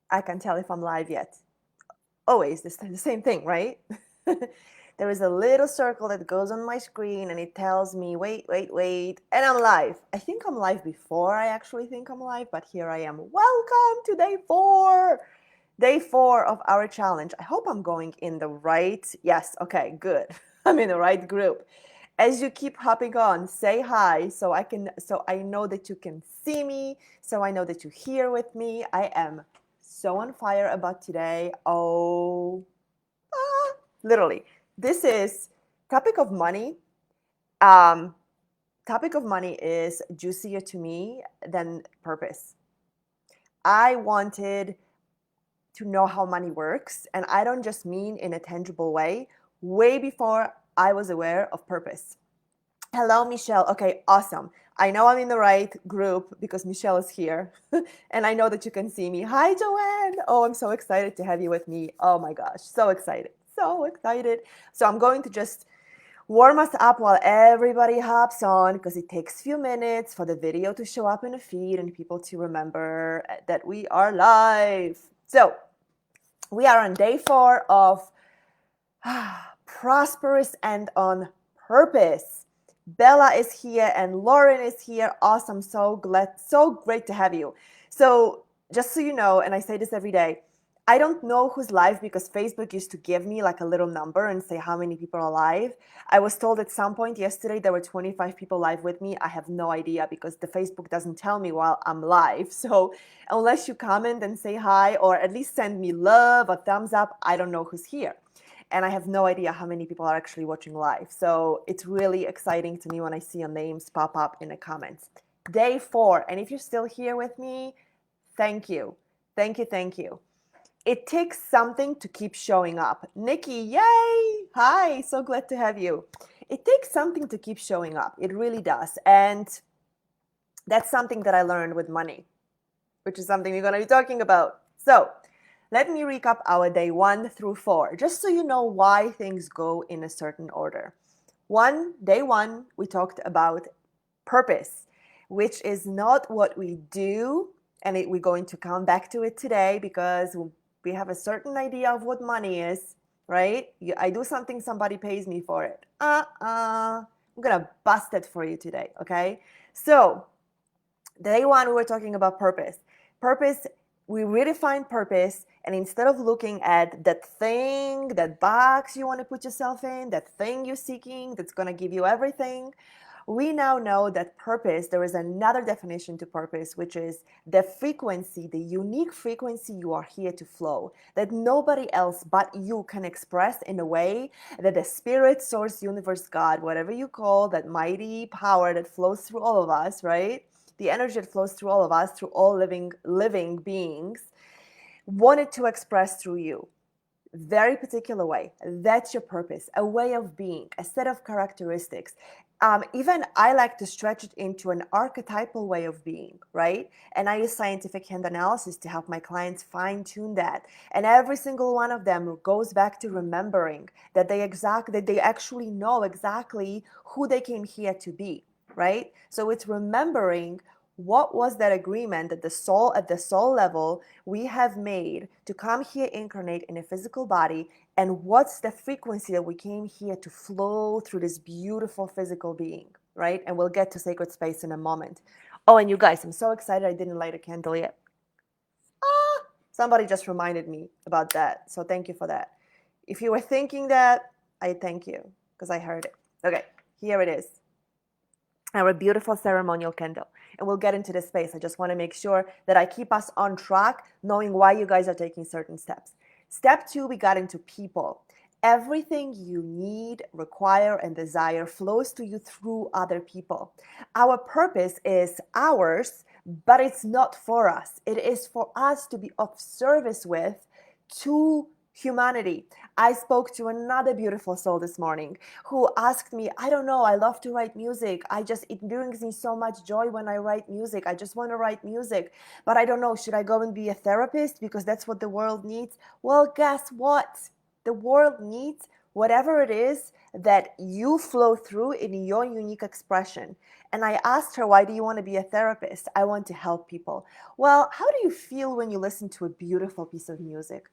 I can tell if I'm live yet. Always the same thing, right? There is a little circle that goes on my screen and it tells me, wait, wait, wait, and I'm live. I think I'm live before I actually think I'm live, but here I am. Welcome to day 4. Day 4 of our challenge. I hope I'm going in the right. Yes, okay, good. I'm in the right group. As you keep hopping on, say hi so I know that you can see me, so I know that you're here with me. I am so on fire about today. Literally. This is topic of money. Um, Topic of money is juicier to me than purpose. I wanted to know how money works, and I don't just mean in a tangible way before I was aware of purpose. Hello, Michelle. Okay, awesome. I know I'm in the right group because Michelle is here, and I know that you can see me. Hi, Joanne. Oh, I'm so excited to have you with me. Oh my gosh, so excited. So excited. So I'm going to just warm us up while everybody hops on because it takes a few minutes for the video to show up in the feed and people to remember that we are live. So we are on day 4 of Prosperous and on Purpose. Bella is here and Lauren is here. Awesome. So glad, so great to have you. So, just so you know, and I say this every day, I don't know who's live because Facebook used to give me like a little number and say how many people are live. I was told at some point yesterday there were 25 people live with me. I have no idea because the Facebook doesn't tell me while I'm live. So, unless you comment and say hi or at least send me love, a thumbs up, I don't know who's here. And I have no idea how many people are actually watching live. So it's really exciting to me when I see your names pop up in the comments. Day 4. And if you're still here with me, thank you. Thank you. Thank you. It takes something to keep showing up. Nikki, yay! Hi, so glad to have you. It takes something to keep showing up. It really does. And that's something that I learned with money, which is something we're going to be talking about. So, let me recap our day 1 through 4, just so you know why things go in a certain order. Day 1, we talked about purpose, which is not what we do, and we're going to come back to it today because we have a certain idea of what money is, right? I do something, somebody pays me for it. I'm gonna bust it for you today, okay? So, day 1, we were talking about purpose. Purpose, we redefine purpose, and instead of looking at that thing, that box you want to put yourself in, that thing you're seeking that's going to give you everything, we now know that purpose, there is another definition to purpose, which is the frequency, the unique frequency you are here to flow, that nobody else but you can express in a way that the spirit, source, universe, God, whatever you call that mighty power that flows through all of us, right? The energy that flows through all of us, through all living beings, wanted to express through you. Very particular way. That's your purpose, a way of being, a set of characteristics. Even I like to stretch it into an archetypal way of being, right? And I use scientific hand analysis to help my clients fine tune that. And every single one of them goes back to remembering that they actually know exactly who they came here to be, right? So it's remembering what was that agreement that at the soul level we have made to come here incarnate in a physical body, and what's the frequency that we came here to flow through this beautiful physical being, right? And we'll get to sacred space in a moment. Oh, and you guys, I'm so excited I didn't light a candle yet. Somebody just reminded me about that, so thank you for that. If you were thinking that, I thank you because I heard it. Okay, here it is, our beautiful ceremonial candle. And we'll get into this space. I just want to make sure that I keep us on track, knowing why you guys are taking certain steps. Step 2, we got into people. Everything you need, require, and desire flows to you through other people. Our purpose is ours, but it's not for us. It is for us to be of service with to humanity. I spoke to another beautiful soul this morning who asked me, I don't know, I love to write music. It brings me so much joy when I write music. I just want to write music, but I don't know, should I go and be a therapist because that's what the world needs? Well, guess what? The world needs whatever it is that you flow through in your unique expression. And I asked her, why do you want to be a therapist? I want to help people. Well, how do you feel when you listen to a beautiful piece of music?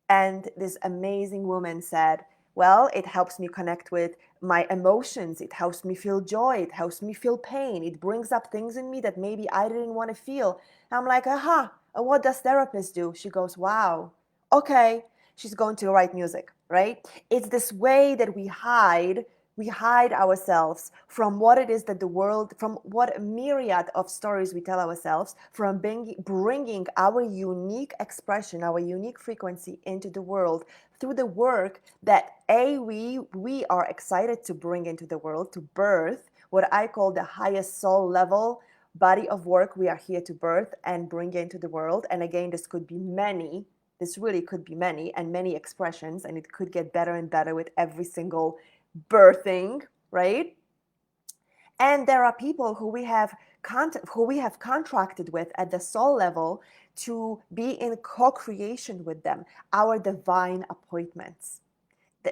And this amazing woman said, well, it helps me connect with my emotions. It helps me feel joy. It helps me feel pain. It brings up things in me that maybe I didn't want to feel. I'm like, aha, and what does therapist do? She goes, wow, okay. She's going to write music, right? It's this way that we hide ourselves from what it is that the world, from what a myriad of stories we tell ourselves, from bringing our unique expression, our unique frequency into the world through the work that we are excited to bring into the world, to birth what I call the highest soul level body of work we are here to birth and bring into the world. And again, this really could be many and many expressions, and it could get better and better with every single birthing, right? And there are people who we have contracted with at the soul level to be in co-creation with them, our divine appointments,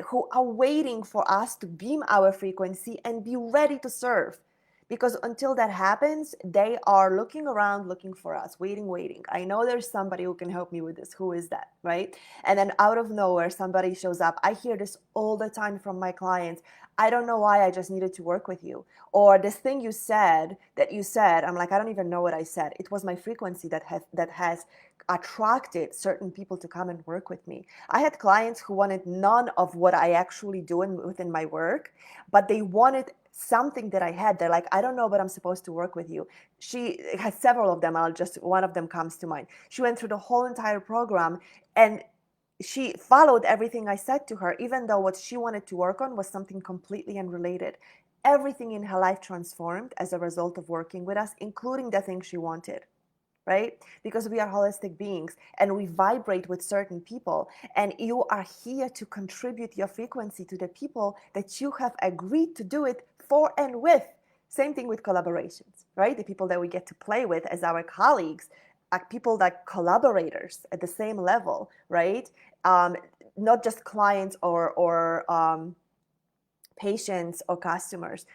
who are waiting for us to beam our frequency and be ready to serve. Because until that happens, they are looking around, looking for us, waiting. I know there's somebody who can help me with this. Who is that, right? And then out of nowhere, somebody shows up. I hear this all the time from my clients. I don't know why, I just needed to work with you. Or this thing you said, I'm like, I don't even know what I said. It was my frequency that has attracted certain people to come and work with me. I had clients who wanted none of what I actually do within my work, but they wanted something that I had. They're like, I don't know, but I'm supposed to work with you. She has several of them. One of them comes to mind. She went through the whole entire program and she followed everything I said to her, even though what she wanted to work on was something completely unrelated. Everything in her life transformed as a result of working with us, including the thing she wanted, right? Because we are holistic beings and we vibrate with certain people, and you are here to contribute your frequency to the people that you have agreed to do it for and with. Same thing with collaborations, right? The people that we get to play with as our colleagues are people that collaborators at the same level, right? Not just clients or patients or customers,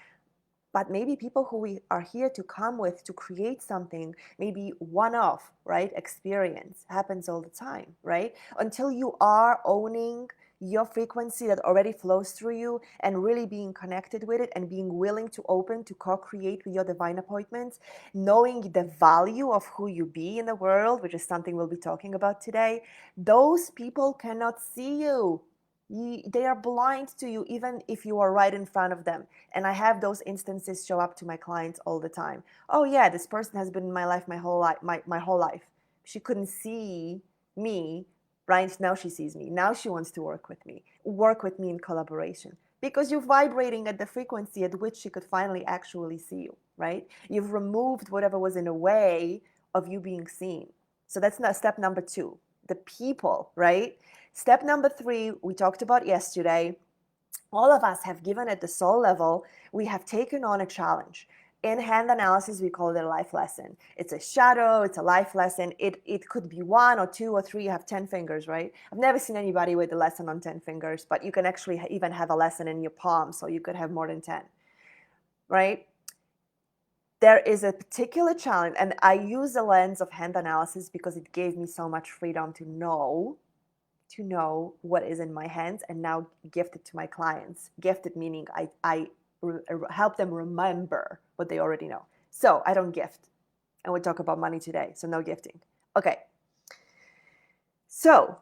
but maybe people who we are here to come with to create something, maybe one-off, right? Experience happens all the time, right? Until you are owning your frequency that already flows through you and really being connected with it and being willing to open to co-create with your divine appointments, knowing the value of who you be in the world, which is something we'll be talking about today, those people cannot see you. They are blind to you, even if you are right in front of them. And I have those instances show up to my clients all the time. Oh yeah, this person has been in my life my whole life. My whole life. She couldn't see me. Right now she sees me. Now she wants to work with me in collaboration. Because you're vibrating at the frequency at which she could finally actually see you, right? You've removed whatever was in the way of you being seen. So that's not step number 2, the people, right? Step number 3, we talked about yesterday. All of us have given at the soul level, we have taken on a challenge. In hand analysis, we call it a life lesson. It's a shadow, it's a life lesson. It could be 1 or 2 or 3, you have 10 fingers, right? I've never seen anybody with a lesson on 10 fingers, but you can actually even have a lesson in your palm, so you could have more than 10, right? There is a particular challenge, and I use the lens of hand analysis because it gave me so much freedom to know what is in my hands and now gift it to my clients. Gifted meaning I help them remember what they already know. So I don't gift. And we talk about money today, so no gifting. Okay. So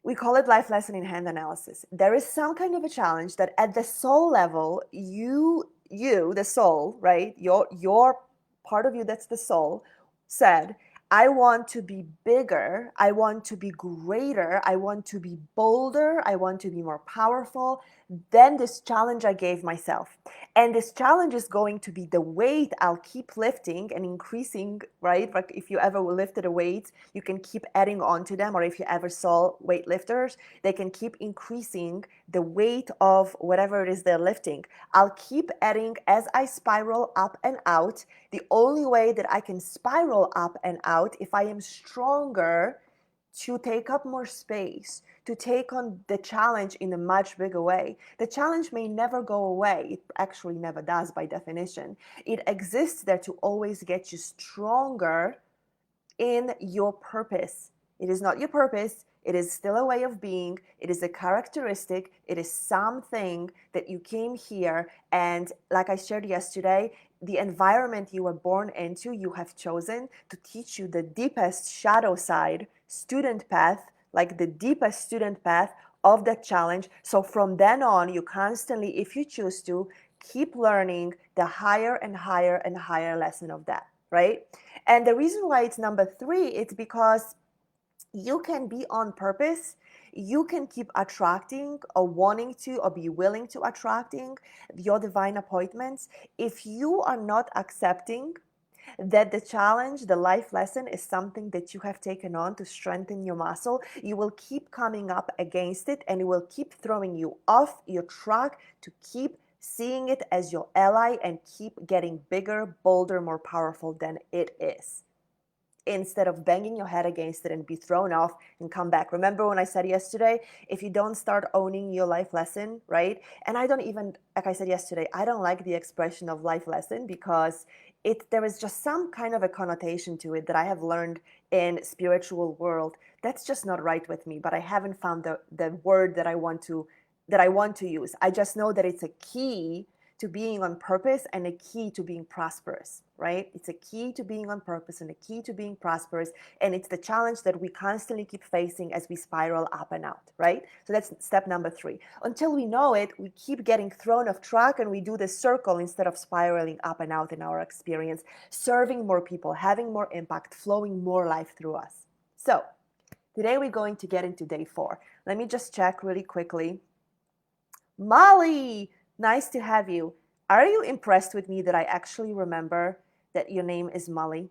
we call it life lesson in hand analysis. There is some kind of a challenge that at the soul level, you, the soul, right? Your part of you that's the soul said, I want to be bigger, I want to be greater, I want to be bolder, I want to be more powerful than this challenge I gave myself. And this challenge is going to be the weight I'll keep lifting and increasing, right? Like if you ever lifted a weight, you can keep adding on to them. Or if you ever saw weightlifters, they can keep increasing the weight of whatever it is they're lifting. I'll keep adding as I spiral up and out. The only way that I can spiral up and out, if I am stronger to take up more space, to take on the challenge in a much bigger way. The challenge may never go away. It actually never does by definition. It exists there to always get you stronger in your purpose. It is not your purpose. It is still a way of being. It is a characteristic. It is something that you came here, and like I shared yesterday, the environment you were born into, you have chosen to teach you the deepest shadow side, student path, like the deepest student path of that challenge. So from then on, you constantly, if you choose to, keep learning the higher and higher and higher lesson of that, right? And the reason why it's number 3, it's because you can be on purpose. You can keep attracting or wanting to or be willing to attracting your divine appointments if you are not accepting that the challenge, the life lesson is something that you have taken on to strengthen your muscle. You will keep coming up against it, and it will keep throwing you off your track to keep seeing it as your ally and keep getting bigger, bolder, more powerful than it is, instead of banging your head against it and be thrown off and come back. Remember when I said yesterday, if you don't start owning your life lesson, right? And I don't even, like I said yesterday, I don't like the expression of life lesson because there is just some kind of a connotation to it that I have learned in spiritual world that's just not right with me, but I haven't found the word that I want to use. I just know that it's a key to being on purpose and a key to being prosperous, right? It's a key to being on purpose and a key to being prosperous. And it's the challenge that we constantly keep facing as we spiral up and out, right? So that's step number 3. Until we know it, we keep getting thrown off track and we do this circle instead of spiraling up and out in our experience, serving more people, having more impact, flowing more life through us. So today we're going to get into day 4. Let me just check really quickly. Molly, nice to have you. Are you impressed with me that I actually remember that your name is Molly?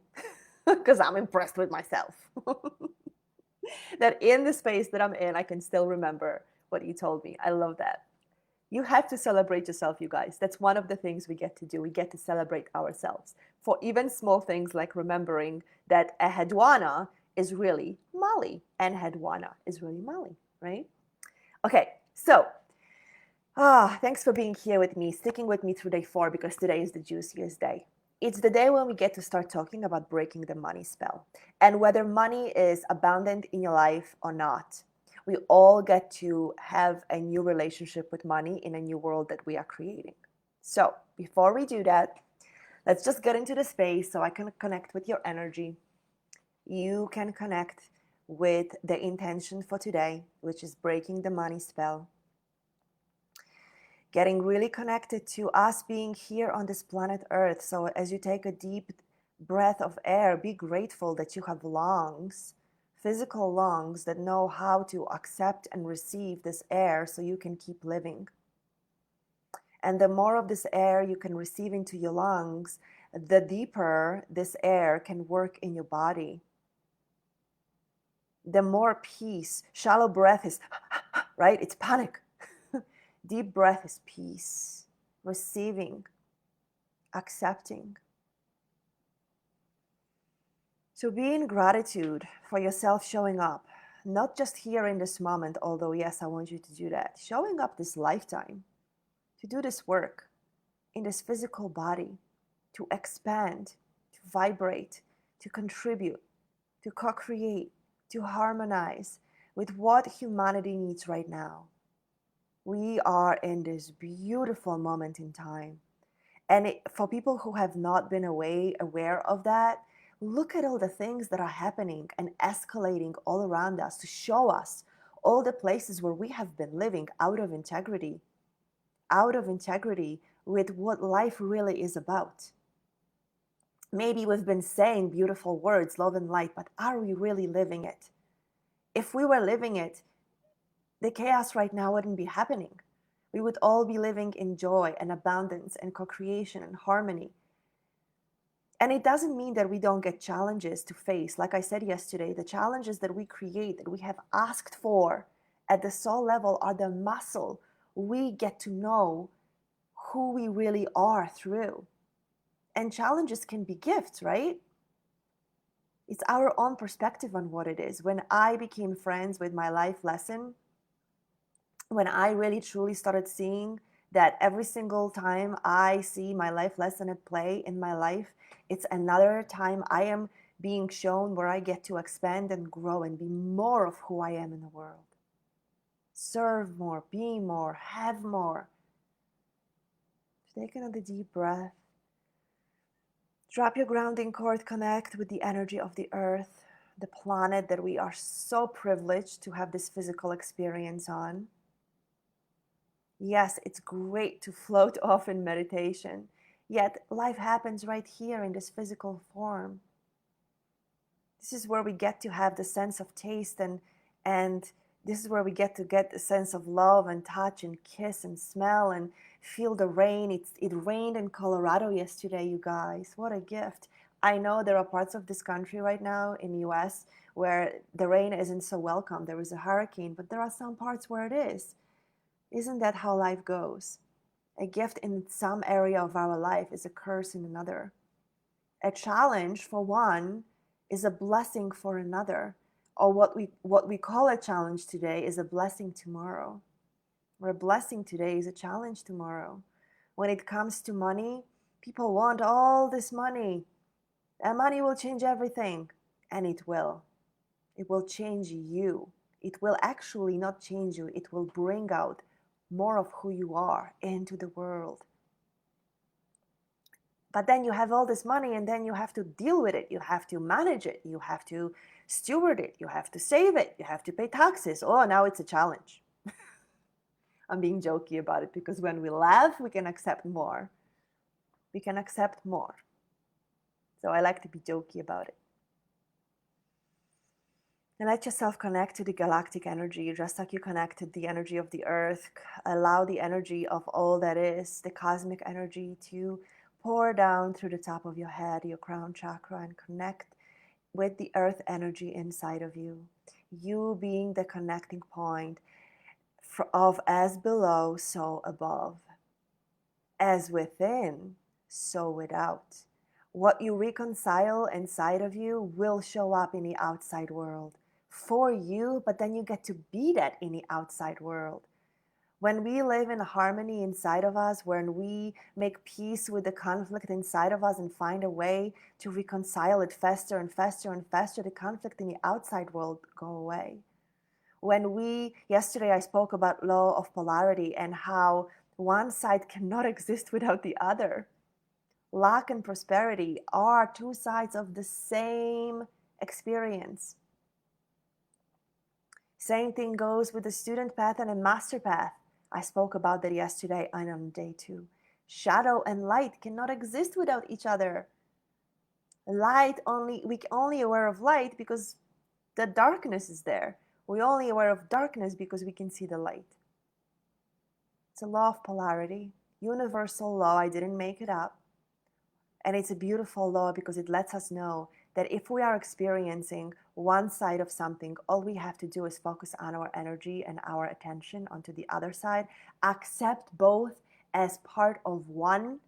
Because I'm impressed with myself. That in the space that I'm in, I can still remember what you told me. I love that. You have to celebrate yourself, you guys. That's one of the things we get to do. We get to celebrate ourselves for even small things like remembering that a Hedwana is really Molly and Hedwana is really Molly, right? Okay, so thanks for being here with me, sticking with me through day 4, because today is the juiciest day. It's the day when we get to start talking about breaking the money spell and whether money is abundant in your life or not. We all get to have a new relationship with money in a new world that we are creating. So before we do that, let's just get into the space so I can connect with your energy. You can connect with the intention for today, which is breaking the money spell. Getting really connected to us being here on this planet Earth. So as you take a deep breath of air, be grateful that you have lungs, physical lungs that know how to accept and receive this air so you can keep living. And the more of this air you can receive into your lungs, the deeper this air can work in your body. The more peace. Shallow breath is, right? It's panic. Deep breath is peace, receiving, accepting. So be in gratitude for yourself showing up, not just here in this moment, although yes, I want you to do that. Showing up this lifetime to do this work in this physical body, to expand, to vibrate, to contribute, to co-create, to harmonize with what humanity needs right now. We are in this beautiful moment in time. And for people who have not been aware of that, look at all the things that are happening and escalating all around us to show us all the places where we have been living out of integrity with what life really is about. Maybe we've been saying beautiful words, love and light, but are we really living it? If we were living it, the chaos right now wouldn't be happening. We would all be living in joy and abundance and co-creation and harmony. And it doesn't mean that we don't get challenges to face. Like I said yesterday, the challenges that we create, that we have asked for at the soul level, are the muscle we get to know who we really are through. And challenges can be gifts, right? It's our own perspective on what it is. When I became friends with my life lesson, when I really truly started seeing that every single time I see my life lesson at play in my life, it's another time I am being shown where I get to expand and grow and be more of who I am in the world. Serve more, be more, have more. Take another deep breath. Drop your grounding cord, connect with the energy of the earth, the planet that we are so privileged to have this physical experience on. Yes, it's great to float off in meditation, yet life happens right here in this physical form. This is where we get to have the sense of taste, and this is where we get the sense of love and touch and kiss and smell and feel the rain. It rained in Colorado yesterday, you guys. What a gift. I know there are parts of this country right now in the US where the rain isn't so welcome. There is a hurricane, but there are some parts where it is. Isn't that how life goes? A gift in some area of our life is a curse in another. A challenge for one is a blessing for another. Or what we call a challenge today is a blessing tomorrow. Or a blessing today is a challenge tomorrow. When it comes to money, people want all this money. And money will change everything. And it will. It will change you. It will actually not change you. It will bring out more of who you are into the world. But then you have all this money and then you have to deal with it. You have to manage it. You have to steward it. You have to save it. You have to pay taxes. Oh, now it's a challenge. I'm being jokey about it because when we laugh, we can accept more. We can accept more. So I like to be jokey about it. And let yourself connect to the galactic energy, just like you connected the energy of the earth. Allow the energy of all that is, the cosmic energy, to pour down through the top of your head, your crown chakra, and connect with the earth energy inside of you. You being the connecting point of as below, so above. As within, so without. What you reconcile inside of you will show up in the outside world for you, but then you get to be that in the outside world. When we live in harmony inside of us, when we make peace with the conflict inside of us and find a way to reconcile it faster and faster and faster, the conflict in the outside world go away. Yesterday I spoke about law of polarity and how one side cannot exist without the other. Lack and prosperity are two sides of the same experience. Same thing goes with the student path and a master path. I spoke about that yesterday and on day 2. Shadow and light cannot exist without each other. We're only aware of light because the darkness is there. We're only aware of darkness because we can see the light. It's a law of polarity, universal law. I didn't make it up. And it's a beautiful law because it lets us know that if we are experiencing one side of something, all we have to do is focus on our energy and our attention onto the other side, accept both as part of one,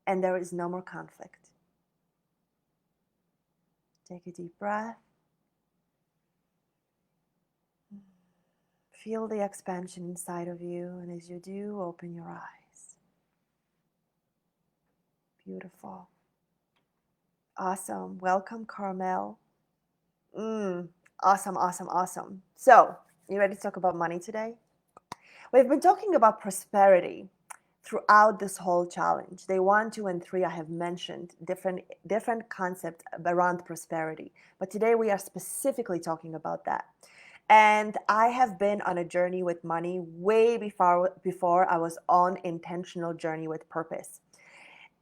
and there is no more conflict. Take a deep breath. Feel the expansion inside of you, and as you do, open your eyes. Beautiful. Awesome. Welcome, Carmel. Awesome, awesome, awesome. So, you ready to talk about money today? We've been talking about prosperity throughout this whole challenge. Day 1, 2, and 3, I have mentioned different concepts around prosperity. But today we are specifically talking about that. And I have been on a journey with money way before I was on intentional journey with purpose.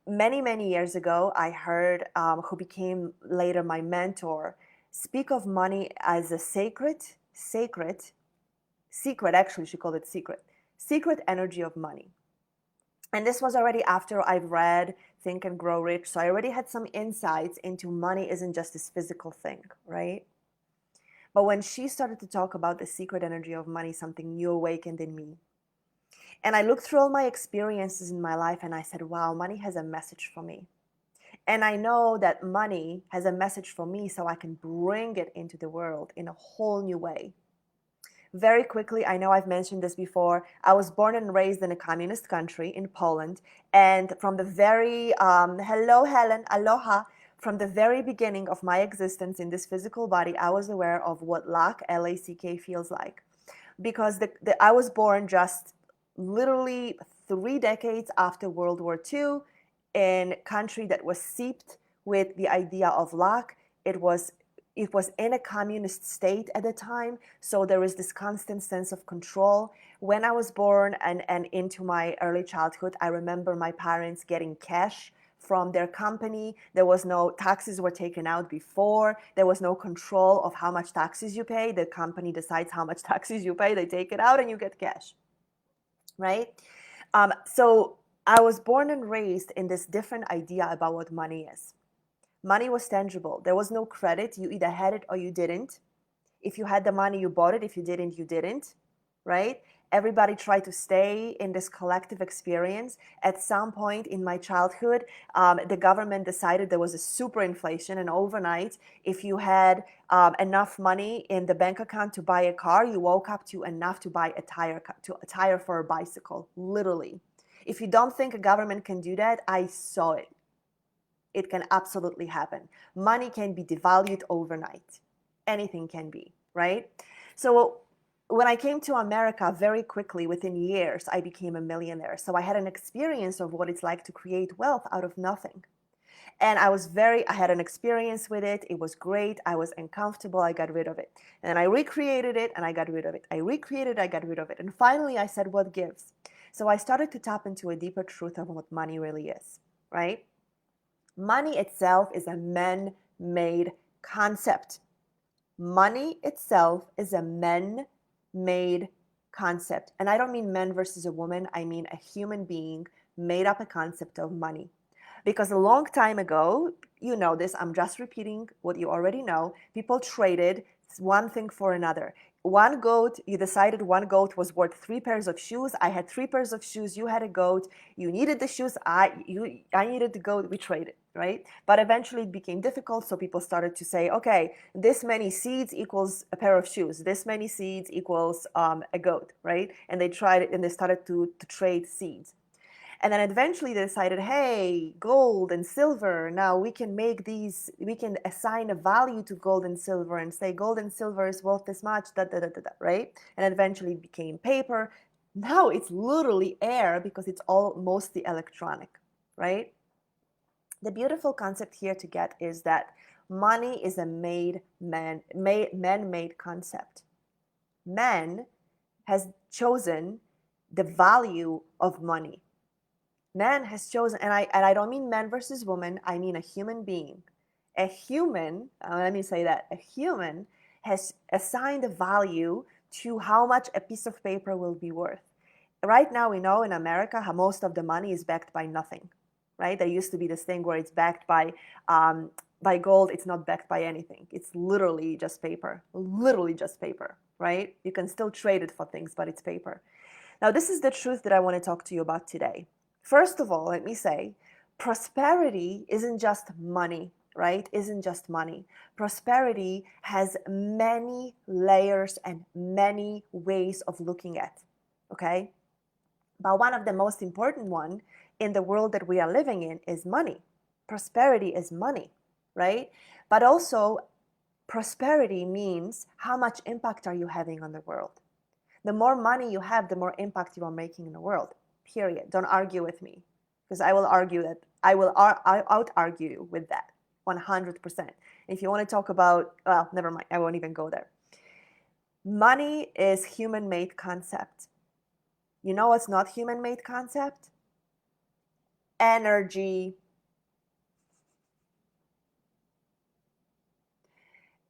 Many years ago, I heard who became later my mentor speak of money as a secret, actually she called it secret energy of money. And this was already after I've read Think and Grow Rich. So I already had some insights into money isn't just this physical thing, right? But when she started to talk about the secret energy of money, something new awakened in me. And I looked through all my experiences in my life and I said, wow, money has a message for me. And I know that money has a message for me, so I can bring it into the world in a whole new way. Very quickly, I know I've mentioned this before. I was born and raised in a communist country in Poland. And from the very, hello, Helen, aloha, from the very beginning of my existence in this physical body, I was aware of what lack, L-A-C-K, feels like. Because I was born just literally 3 decades after World War II in a country that was seeped with the idea of lack. It was in a communist state at the time, so there is this constant sense of control. When I was born and into my early childhood, I remember my parents getting cash from their company. There was no taxes were taken out before. There was no control of how much taxes you pay. The company decides how much taxes you pay. They take it out and you get cash, right? So I was born and raised in this different idea about what money is. Money was tangible. There was no credit. You either had it or you didn't. If you had the money, you bought it. If you didn't, you didn't, right? Everybody tried to stay in this collective experience. At some point in my childhood, the government decided there was a super inflation, and overnight, if you had enough money in the bank account to buy a car, you woke up to enough to buy a tire for a bicycle, literally. If you don't think a government can do that, I saw it. It can absolutely happen. Money can be devalued overnight. Anything can be, right? So when I came to America, very quickly, within years, I became a millionaire. So I had an experience of what it's like to create wealth out of nothing. And I had an experience with it. It was great. I was uncomfortable. I got rid of it. And I recreated it and I got rid of it. I recreated, I got rid of it. And finally I said, what gives? So I started to tap into a deeper truth of what money really is, right? Money itself is a man-made concept. Money itself is a man-made concept. And I don't mean men versus a woman. I mean a human being made up a concept of money. Because a long time ago, you know this, I'm just repeating what you already know, people traded one thing for another. One goat, you decided one goat was worth 3 pairs of shoes. I had 3 pairs of shoes, you had a goat, you needed the shoes, I needed the goat, we traded, right? But eventually it became difficult, so people started to say, okay, this many seeds equals a pair of shoes, this many seeds equals a goat, right? And they tried it and they started to trade seeds. And then eventually they decided, hey, gold and silver, now we can assign a value to gold and silver and say gold and silver is worth this much, right? And eventually it became paper. Now it's literally air because it's all mostly electronic, right? The beautiful concept here to get is that money is a man-made concept. Man has chosen the value of money. Man has chosen, and I don't mean man versus woman, I mean a human being. A human, let me say that, a human has assigned a value to how much a piece of paper will be worth. Right now we know in America how most of the money is backed by nothing, right? There used to be this thing where it's backed by gold, it's not backed by anything. It's literally just paper, right? You can still trade it for things, but it's paper. Now, this is the truth that I want to talk to you about today. First of all, let me say, prosperity isn't just money, right? Isn't just money. Prosperity has many layers and many ways of looking at, okay? But one of the most important one in the world that we are living in is money. Prosperity is money, right? But also, prosperity means how much impact are you having on the world? The more money you have, the more impact you are making in the world. Period. Don't argue with me, because I will out-argue you with that 100%. If you want to talk about, well, never mind, I won't even go there. Money is human-made concept. You know what's not human-made concept? Energy.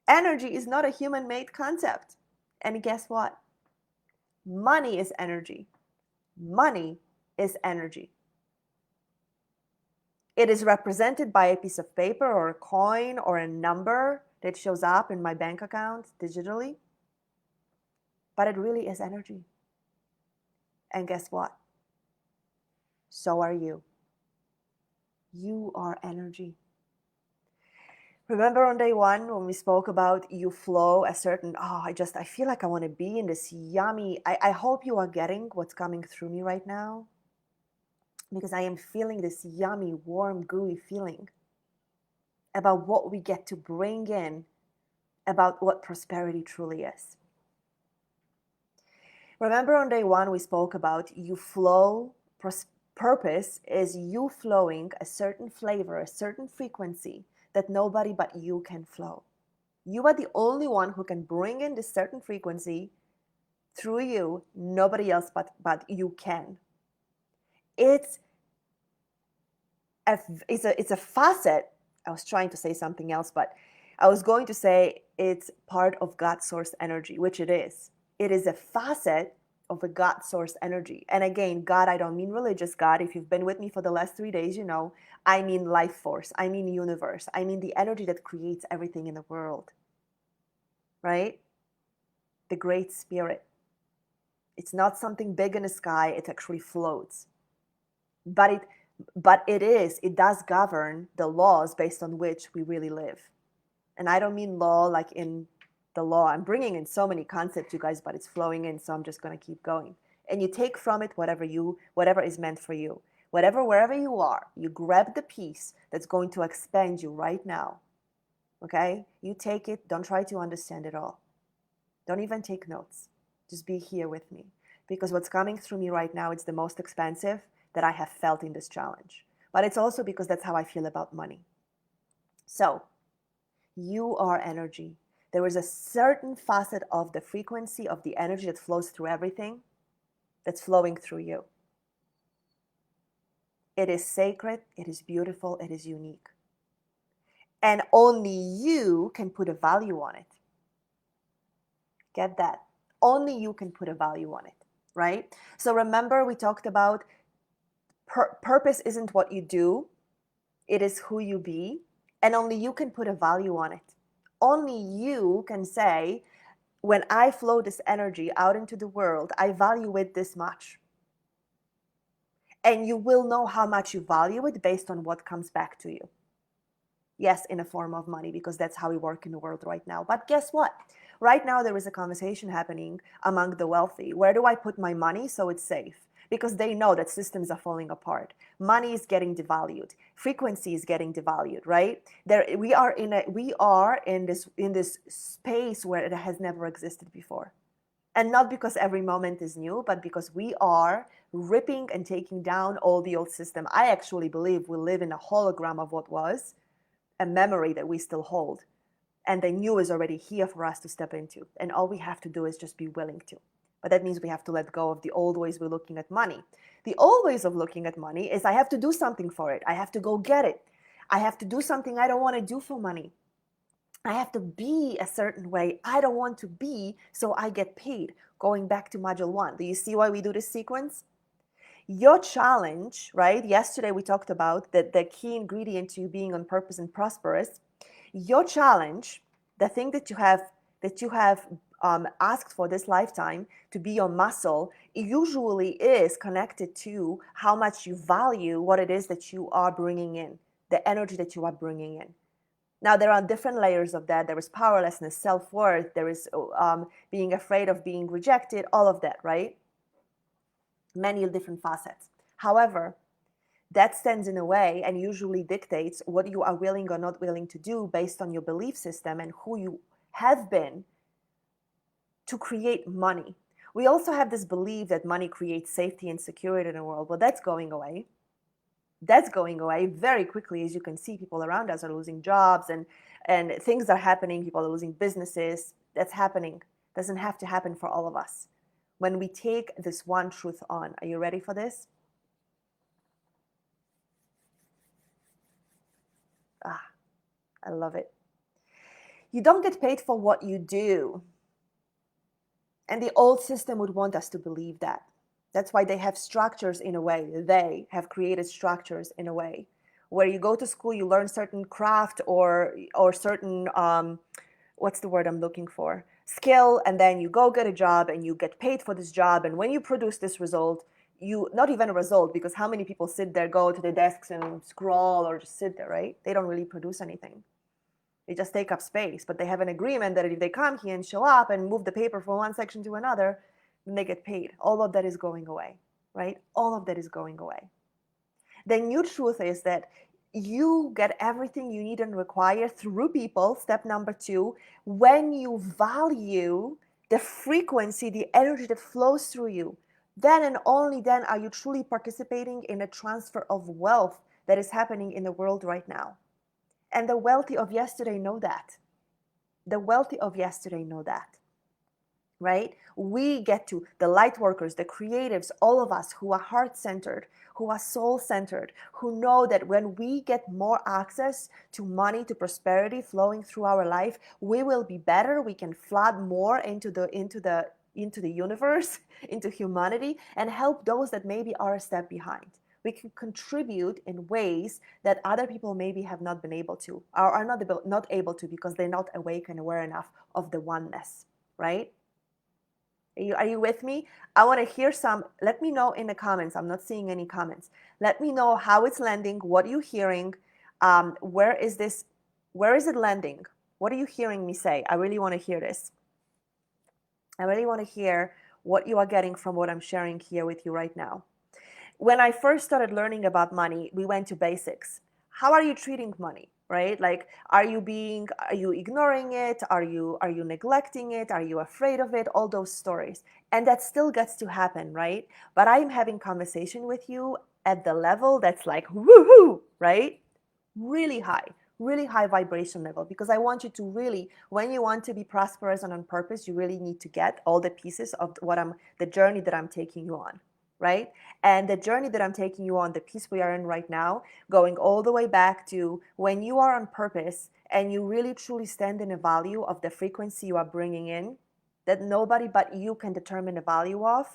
Energy is not a human-made concept. And guess what? Money is energy. Money is energy. It is represented by a piece of paper or a coin or a number that shows up in my bank account digitally, but it really is energy. And guess what? So are you. You are energy. Remember on day one when we spoke about you flow a certain, I feel like I want to be in this yummy. I hope you are getting what's coming through me right now, because I am feeling this yummy, warm, gooey feeling about what we get to bring in, about what prosperity truly is. Remember on day one, we spoke about you flow. Purpose is you flowing a certain flavor, a certain frequency that nobody but you can flow. You are the only one who can bring in this certain frequency through you. Nobody else but you can. It's a facet. I was trying to say something else, but I was going to say it's part of God source energy, which it is. It is a facet of a God source energy. And again, God, I don't mean religious God. If you've been with me for the last 3 days, you know, I mean life force. I mean universe. I mean the energy that creates everything in the world, right? The Great Spirit. It's not something big in the sky. It actually floats. But it does govern the laws based on which we really live. And I don't mean law like in the law. I'm bringing in so many concepts, you guys, but it's flowing in, so I'm just going to keep going. And you take from it whatever is meant for you. Wherever you are, you grab the piece that's going to expand you right now. Okay? You take it. Don't try to understand it all. Don't even take notes. Just be here with me. Because what's coming through me right now, it's the most expansive that I have felt in this challenge. But it's also because that's how I feel about money. So, you are energy. There is a certain facet of the frequency of the energy that flows through everything that's flowing through you. It is sacred, it is beautiful, it is unique. And only you can put a value on it. Get that? Only you can put a value on it, right? So remember, we talked about purpose isn't what you do, it is who you be, and only you can put a value on it. Only you can say, when I flow this energy out into the world, I value it this much. And you will know how much you value it based on what comes back to you. Yes, in a form of money, because that's how we work in the world right now. But guess what? Right now, there is a conversation happening among the wealthy. Where do I put my money so it's safe? Because they know that systems are falling apart. Money is getting devalued. Frequency is getting devalued, right? We are in this space where it has never existed before. And not because every moment is new, but because we are ripping and taking down all the old system. I actually believe we live in a hologram of what was, a memory that we still hold. And the new is already here for us to step into. And all we have to do is just be willing to. But that means we have to let go of the old ways we're looking at money. The old ways of looking at money is I have to do something for it. I have to go get it. I have to do something I don't want to do for money. I have to be a certain way I don't want to be, so I get paid. Going back to module 1. Do you see why we do this sequence? Your challenge, right? Yesterday we talked about the key ingredient to you being on purpose and prosperous. Your challenge, the thing that you have asked for this lifetime to be your muscle, it usually is connected to how much you value what it is that you are bringing in, the energy that you are bringing in. Now, there are different layers of that. There is powerlessness, self-worth, there is being afraid of being rejected, all of that, right? Many different facets. However, that stands in a way and usually dictates what you are willing or not willing to do based on your belief system and who you have been to create money. We also have this belief that money creates safety and security in the world. Well, that's going away. That's going away very quickly. As you can see, people around us are losing jobs and things are happening. People are losing businesses. That's happening. Doesn't have to happen for all of us. When we take this one truth on, are you ready for this? I love it. You don't get paid for what you do. And the old system would want us to believe that. That's why they have structures in a way. They have created structures in a way where you go to school, you learn certain craft or certain, what's the word I'm looking for? Skill, and then you go get a job and you get paid for this job. And when you produce this result, not even a result, because how many people sit there, go to the desks and scroll or just sit there, right? They don't really produce anything. They just take up space, but they have an agreement that if they come here and show up and move the paper from one section to another, then they get paid. All of that is going away, right? All of that is going away. The new truth is that you get everything you need and require through people, step number 2, when you value the frequency, the energy that flows through you. Then and only then are you truly participating in a transfer of wealth that is happening in the world right now. And the wealthy of yesterday know that. The wealthy of yesterday know that. Right? We get to, the light workers, the creatives, all of us who are heart-centered, who are soul-centered, who know that when we get more access to money, to prosperity flowing through our life, we will be better. We can flood more into the universe, into humanity, and help those that maybe are a step behind. We can contribute in ways that other people maybe have not been able to, or are not able to, because they're not awake and aware enough of the oneness, right? Are you with me? I want to hear some. Let me know in the comments. I'm not seeing any comments. Let me know how it's landing. What are you hearing? Where is this? Where is it landing? What are you hearing me say? I really want to hear this. I really want to hear what you are getting from what I'm sharing here with you right now. When I first started learning about money, we went to basics. How are you treating money? Right? Like, are you ignoring it? Are you neglecting it? Are you afraid of it? All those stories. And that still gets to happen, right? But I'm having conversation with you at the level that's like, woohoo, right? Really high vibration level, because I want you to really, when you want to be prosperous and on purpose, you really need to get all the pieces of the journey that I'm taking you on. Right? And the journey that I'm taking you on, the piece we are in right now, going all the way back to when you are on purpose and you really truly stand in a value of the frequency you are bringing in, that nobody but you can determine the value of,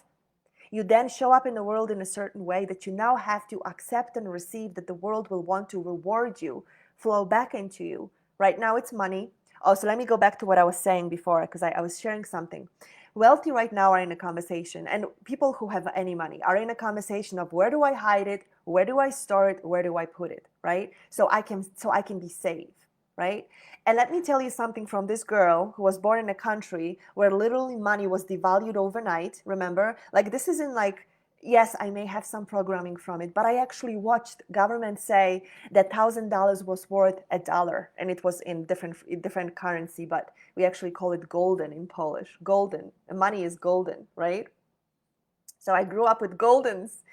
you then show up in the world in a certain way that you now have to accept and receive, that the world will want to reward you, flow back into you. Right now it's money. Oh, so let me go back to what I was saying before, because I was sharing something. Wealthy right now are in a conversation, and people who have any money are in a conversation of, where do I hide it? Where do I store it? Where do I put it? Right? So I can be safe, right? And let me tell you something from this girl who was born in a country where literally money was devalued overnight. Remember? Like, this isn't like, yes, I may have some programming from it, but I actually watched government say that $1,000 was worth $1, and it was in different currency, but we actually call it golden in Polish. Golden. Money is golden, right? So I grew up with goldens.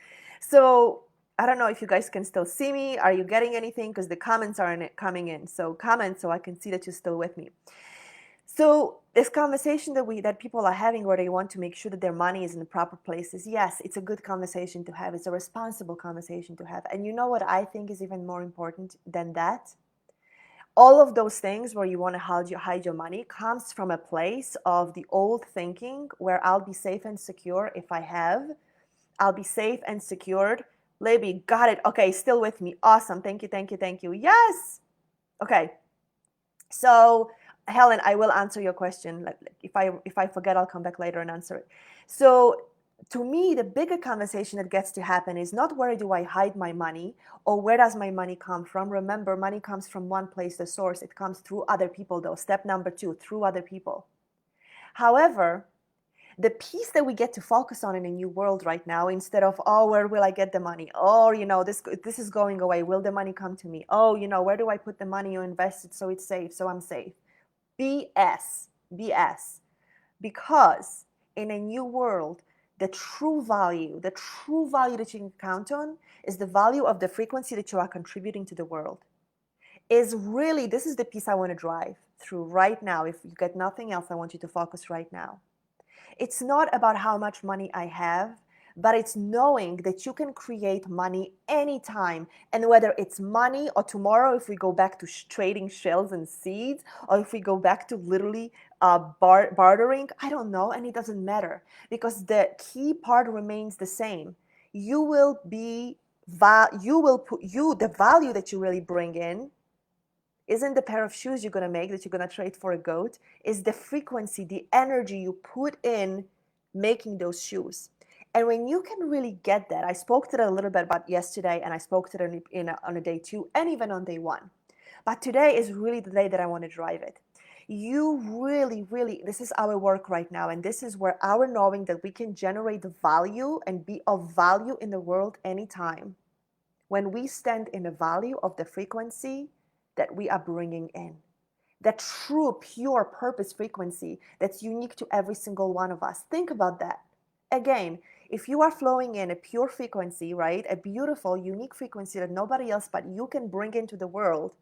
So I don't know if you guys can still see me. Are you getting anything? Because the comments aren't coming in. So comment so I can see that you're still with me. So this conversation that people are having, where they want to make sure that their money is in the proper places, yes, it's a good conversation to have. It's a responsible conversation to have. And you know what I think is even more important than that? All of those things where you want to hide your money comes from a place of the old thinking, where I'll be safe and secure if I have. I'll be safe and secured. Libby, got it. Okay, still with me. Awesome. Thank you, thank you, thank you. Yes. Okay. So Helen, I will answer your question. If I forget, I'll come back later and answer it. So to me, the bigger conversation that gets to happen is not, where do I hide my money, or where does my money come from? Remember, money comes from one place, the source. It comes through other people, though. Step number 2, through other people. However, the piece that we get to focus on in a new world right now, instead of, oh, where will I get the money? Oh, this is going away. Will the money come to me? Oh, where do I put the money or invest it so it's safe, so I'm safe? BS. Because in a new world, the true value that you can count on is the value of the frequency that you are contributing to the world. This is the piece I want to drive through right now. If you get nothing else, I want you to focus right now. It's not about how much money I have, but it's knowing that you can create money anytime. And whether it's money, or tomorrow, if we go back to trading shells and seeds, or if we go back to literally bartering, I don't know, and it doesn't matter, because the key part remains the same. The value that you really bring in isn't the pair of shoes you're going to make that you're going to trade for a goat, is the frequency, the energy you put in making those shoes. And when you can really get that, I spoke to that a little bit about yesterday, and I spoke to that on a day 2 and even on day 1. But today is really the day that I want to drive it. You really, really, this is our work right now. And this is where our knowing that we can generate the value and be of value in the world anytime. When we stand in the value of the frequency that we are bringing in, that true, pure purpose frequency that's unique to every single one of us. Think about that. Again, if you are flowing in a pure frequency, right, a beautiful, unique frequency that nobody else but you can bring into the world,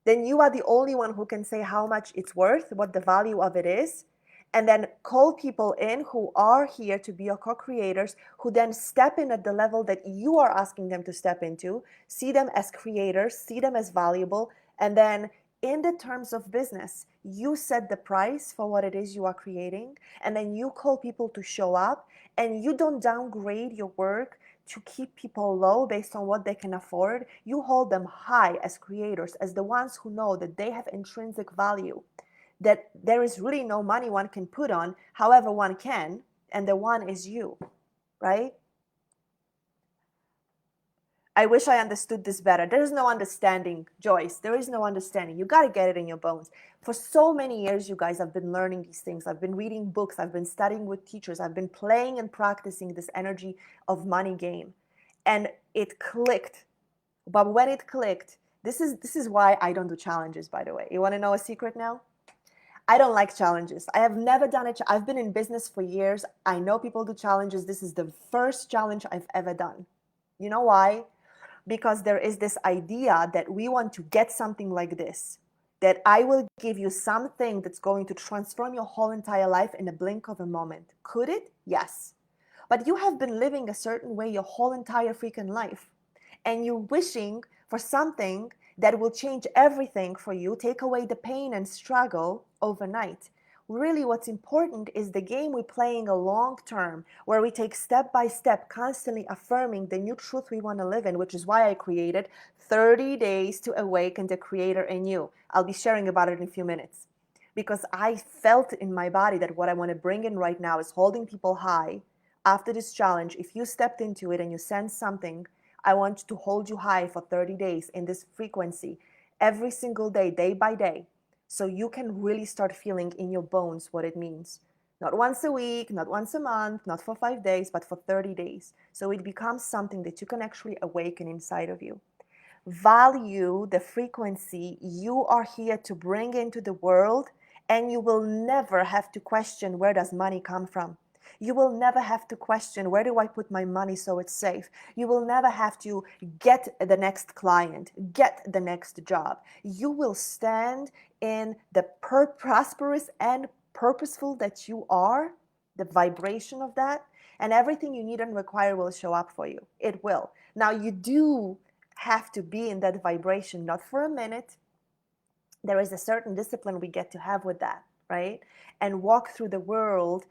then you are the only one who can say how much it's worth, what the value of it is, and then call people in who are here to be your co-creators, who then step in at the level that you are asking them to step into, see them as creators, see them as valuable, and then in the terms of business, you set the price for what it is you are creating, and then you call people to show up, and you don't downgrade your work to keep people low based on what they can afford. You hold them high as creators, as the ones who know that they have intrinsic value, that there is really no money one can put on, however one can, and the one is you, right? I wish I understood this better. There is no understanding, Joyce. There is no understanding. You got to get it in your bones. For so many years, you guys have been learning these things. I've been reading books. I've been studying with teachers. I've been playing and practicing this energy of money game. And it clicked. But when it clicked, this is why I don't do challenges, by the way. You want to know a secret now? I don't like challenges. I have never done it. I've been in business for years. I know people do challenges. This is the first challenge I've ever done. You know why? Because there is this idea that we want to get something like this, that I will give you something that's going to transform your whole entire life in a blink of a moment. Could it? Yes. But you have been living a certain way your whole entire freaking life. And you're wishing for something that will change everything for you, take away the pain and struggle overnight. Really, what's important is the game we're playing a long term, where we take step by step, constantly affirming the new truth we want to live in, which is why I created 30 days to awaken the creator in you. I'll be sharing about it in a few minutes. Because I felt in my body that what I want to bring in right now is holding people high. After this challenge, if you stepped into it and you sense something, I want to hold you high for 30 days in this frequency, every single day, day by day. So you can really start feeling in your bones what it means. Not once a week, not once a month, not for 5 days, but for 30 days. So it becomes something that you can actually awaken inside of you. Value the frequency you are here to bring into the world, and you will never have to question, where does money come from? You will never have to question, where do I put my money so it's safe? You will never have to get the next client, get the next job. You will stand in the prosperous and purposeful that you are, the vibration of that, and everything you need and require will show up for you. It will. Now, you do have to be in that vibration, not for a minute. There is a certain discipline we get to have with that, right? And walk through the world,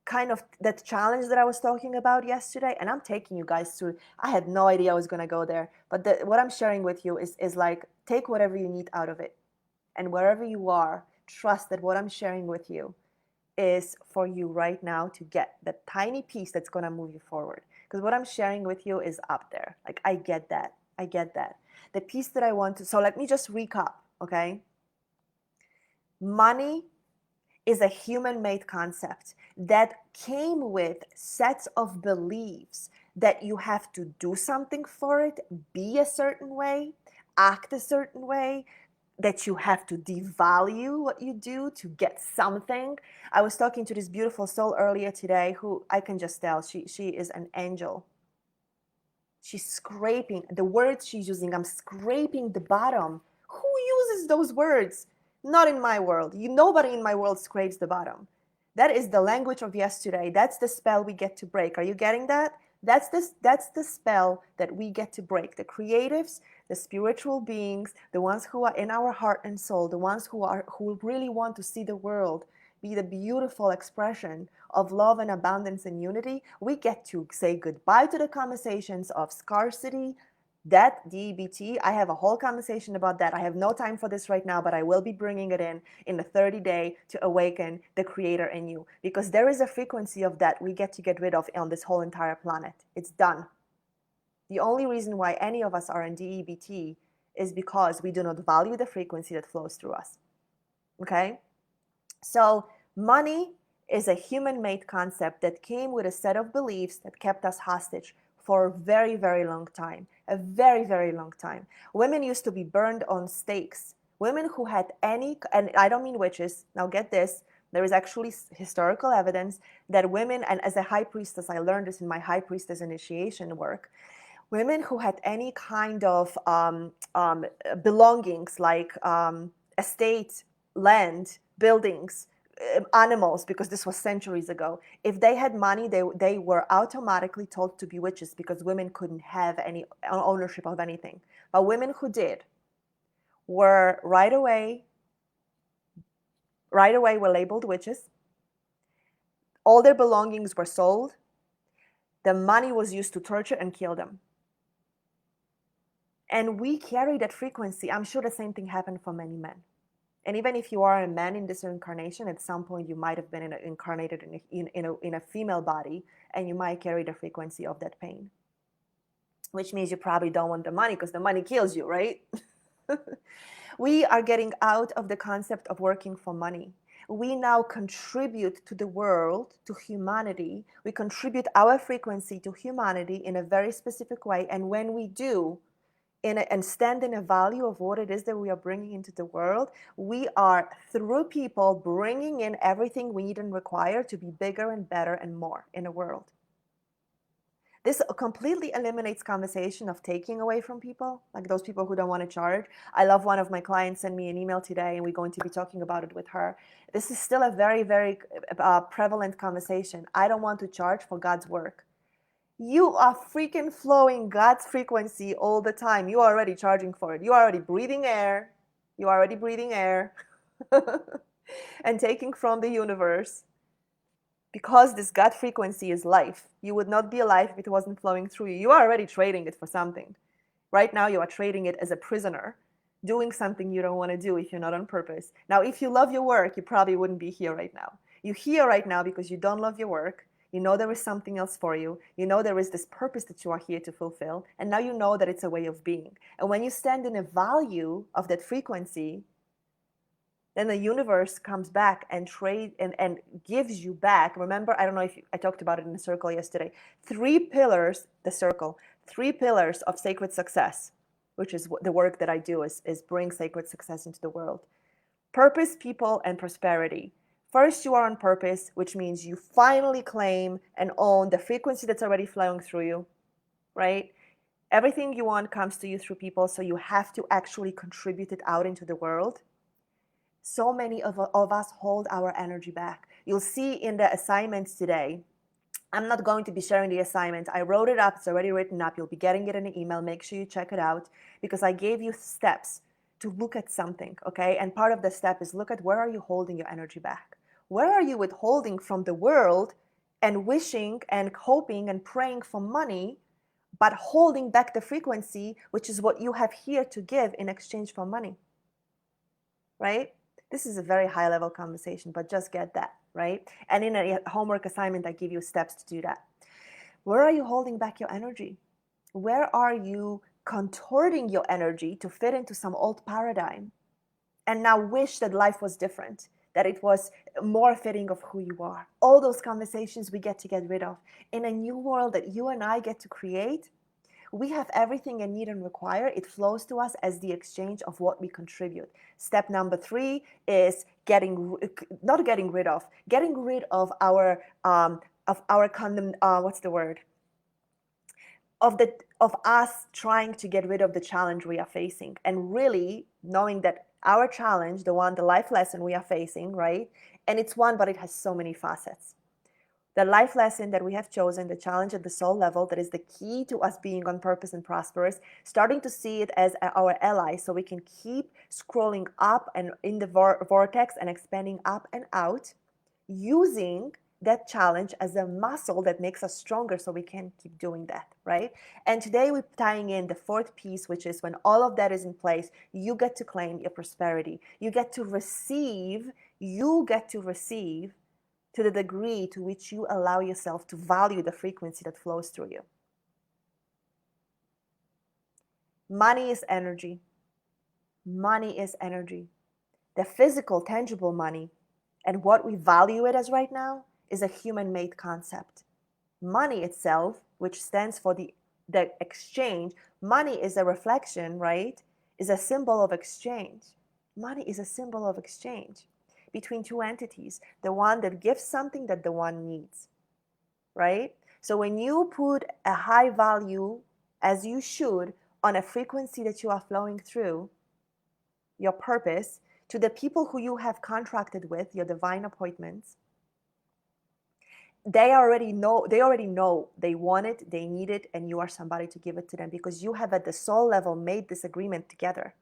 kind of that challenge that I was talking about yesterday. And I'm taking you guys through, I had no idea I was going to go there, but what I'm sharing with you is like, take whatever you need out of it. And wherever you are, trust that what I'm sharing with you is for you right now to get the tiny piece that's going to move you forward. Because what I'm sharing with you is up there. Like, I get that. I get that. The piece that I want to, so let me just recap, okay? Money is a human-made concept that came with sets of beliefs that you have to do something for it, be a certain way, act a certain way, that you have to devalue what you do to get something. I was talking to this beautiful soul earlier today who I can just tell she is an angel. She's scraping, the words she's using, I'm scraping the bottom. Who uses those words? Not in my world. Nobody in my world scrapes the bottom. That is the language of yesterday. That's the spell we get to break. Are you getting that? That's the spell that we get to break. The creatives, the spiritual beings, the ones who are in our heart and soul, the ones who really want to see the world be the beautiful expression of love and abundance and unity. We get to say goodbye to the conversations of scarcity, debt, DEBT. I have a whole conversation about that. I have no time for this right now, but I will be bringing it in the 30-day to awaken the creator in you, because there is a frequency of that we get to get rid of on this whole entire planet. It's done. The only reason why any of us are in DEBT is because we do not value the frequency that flows through us. Okay? So money is a human-made concept that came with a set of beliefs that kept us hostage for a very, very long time. A very, very long time. Women used to be burned on stakes. Women who had any, and I don't mean witches, now get this, there is actually historical evidence that women, and as a high priestess, I learned this in my high priestess initiation work, women who had any kind of belongings like estate, land, buildings, animals, because this was centuries ago, if they had money, they were automatically told to be witches because women couldn't have any ownership of anything. But women who did were right away were labeled witches. All their belongings were sold. The money was used to torture and kill them. And we carry that frequency. I'm sure the same thing happened for many men. And even if you are a man in this incarnation, at some point you might have been incarnated in a female body, and you might carry the frequency of that pain. Which means you probably don't want the money because the money kills you, right? We are getting out of the concept of working for money. We now contribute to the world, to humanity. We contribute our frequency to humanity in a very specific way. And when we do, and stand in a value of what it is that we are bringing into the world, we are, through people, bringing in everything we need and require to be bigger and better and more in the world. This completely eliminates conversation of taking away from people, like those people who don't want to charge. I love one of my clients sent me an email today, and we're going to be talking about it with her. This is still a very, very prevalent conversation. I don't want to charge for God's work. You are freaking flowing God's frequency all the time. You are already charging for it. You are already breathing air. You are already breathing air and taking from the universe. Because this God frequency is life. You would not be alive if it wasn't flowing through you. You are already trading it for something. Right now, you are trading it as a prisoner, doing something you don't want to do if you're not on purpose. Now, if you love your work, you probably wouldn't be here right now. You're here right now because you don't love your work. You know there is something else for you. You know there is this purpose that you are here to fulfill. And now you know that it's a way of being. And when you stand in a value of that frequency, then the universe comes back and gives you back. Remember, I don't know if I talked about it in the circle yesterday. 3 pillars, the circle, 3 pillars of sacred success, which is the work that I do, is bring sacred success into the world. Purpose, people, and prosperity. First, you are on purpose, which means you finally claim and own the frequency that's already flowing through you, right? Everything you want comes to you through people, so you have to actually contribute it out into the world. So many of us hold our energy back. You'll see in the assignments today, I'm not going to be sharing the assignment. I wrote it up. It's already written up. You'll be getting it in an email. Make sure you check it out because I gave you steps to look at something, okay? And part of the step is look at where are you holding your energy back? Where are you withholding from the world and wishing and hoping and praying for money, but holding back the frequency, which is what you have here to give in exchange for money, right? This is a very high level conversation, but just get that, right? And in a homework assignment, I give you steps to do that. Where are you holding back your energy? Where are you contorting your energy to fit into some old paradigm and now wish that life was different, that it was more fitting of who you are? All those conversations we get to get rid of. In a new world that you and I get to create, we have everything you need and require. It flows to us as the exchange of what we contribute. Step number 3 is getting rid of our what's the word? Of us trying to get rid of the challenge we are facing, and really knowing that our challenge, the life lesson we are facing, right? And it's one, but it has so many facets. The life lesson that we have chosen, the challenge at the soul level, that is the key to us being on purpose and prosperous, starting to see it as our ally so we can keep scrolling up and in the vortex and expanding up and out, using that challenge as a muscle that makes us stronger so we can keep doing that, right? And today we're tying in the 4th piece, which is when all of that is in place, you get to claim your prosperity. You get to receive to the degree to which you allow yourself to value the frequency that flows through you. Money is energy. Money is energy. The physical, tangible money, and what we value it as right now, is a human-made concept. Money itself, which stands for the exchange, money is a reflection, right? Is a symbol of exchange. Money is a symbol of exchange between two entities, the one that gives something that the one needs, right? So when you put a high value, as you should, on a frequency that you are flowing through, your purpose, to the people who you have contracted with, your divine appointments, they already know they want it, they need it, and you are somebody to give it to them, because you have at the soul level made this agreement together.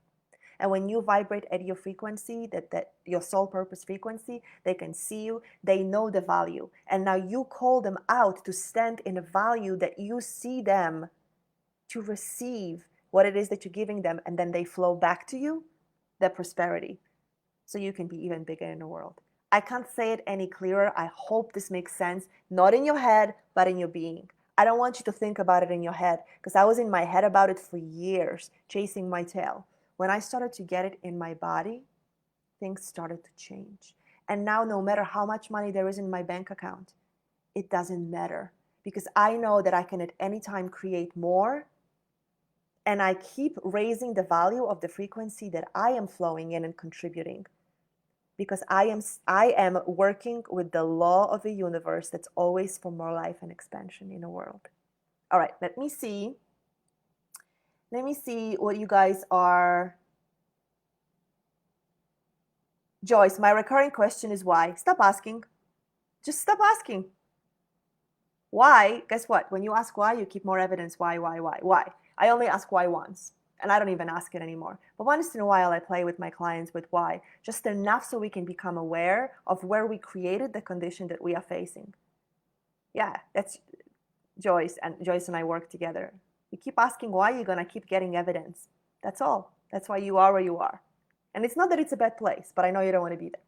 And when you vibrate at your frequency, that your soul purpose frequency, they can see you, they know the value. And now you call them out to stand in a value that you see them, to receive what it is that you're giving them, and then they flow back to you, the prosperity. So you can be even bigger in the world. I can't say it any clearer. I hope this makes sense, not in your head, but in your being. I don't want you to think about it in your head, because I was in my head about it for years, chasing my tail. When I started to get it in my body, things started to change. And now, no matter how much money there is in my bank account, it doesn't matter, because I know that I can at any time create more. And I keep raising the value of the frequency that I am flowing in and contributing, because I am working with the law of the universe that's always for more life and expansion in the world. All right, let me see what you guys are. Joyce, my recurring question is why? Stop asking. Just stop asking. Why? Guess what? When you ask why, you keep more evidence. Why? I only ask why once, and I don't even ask it anymore. But once in a while, I play with my clients with why, just enough so we can become aware of where we created the condition that we are facing. Yeah, that's Joyce, and Joyce and I work together. You keep asking why, you're gonna keep getting evidence. That's all. That's why you are where you are. And it's not that it's a bad place, but I know you don't want to be there.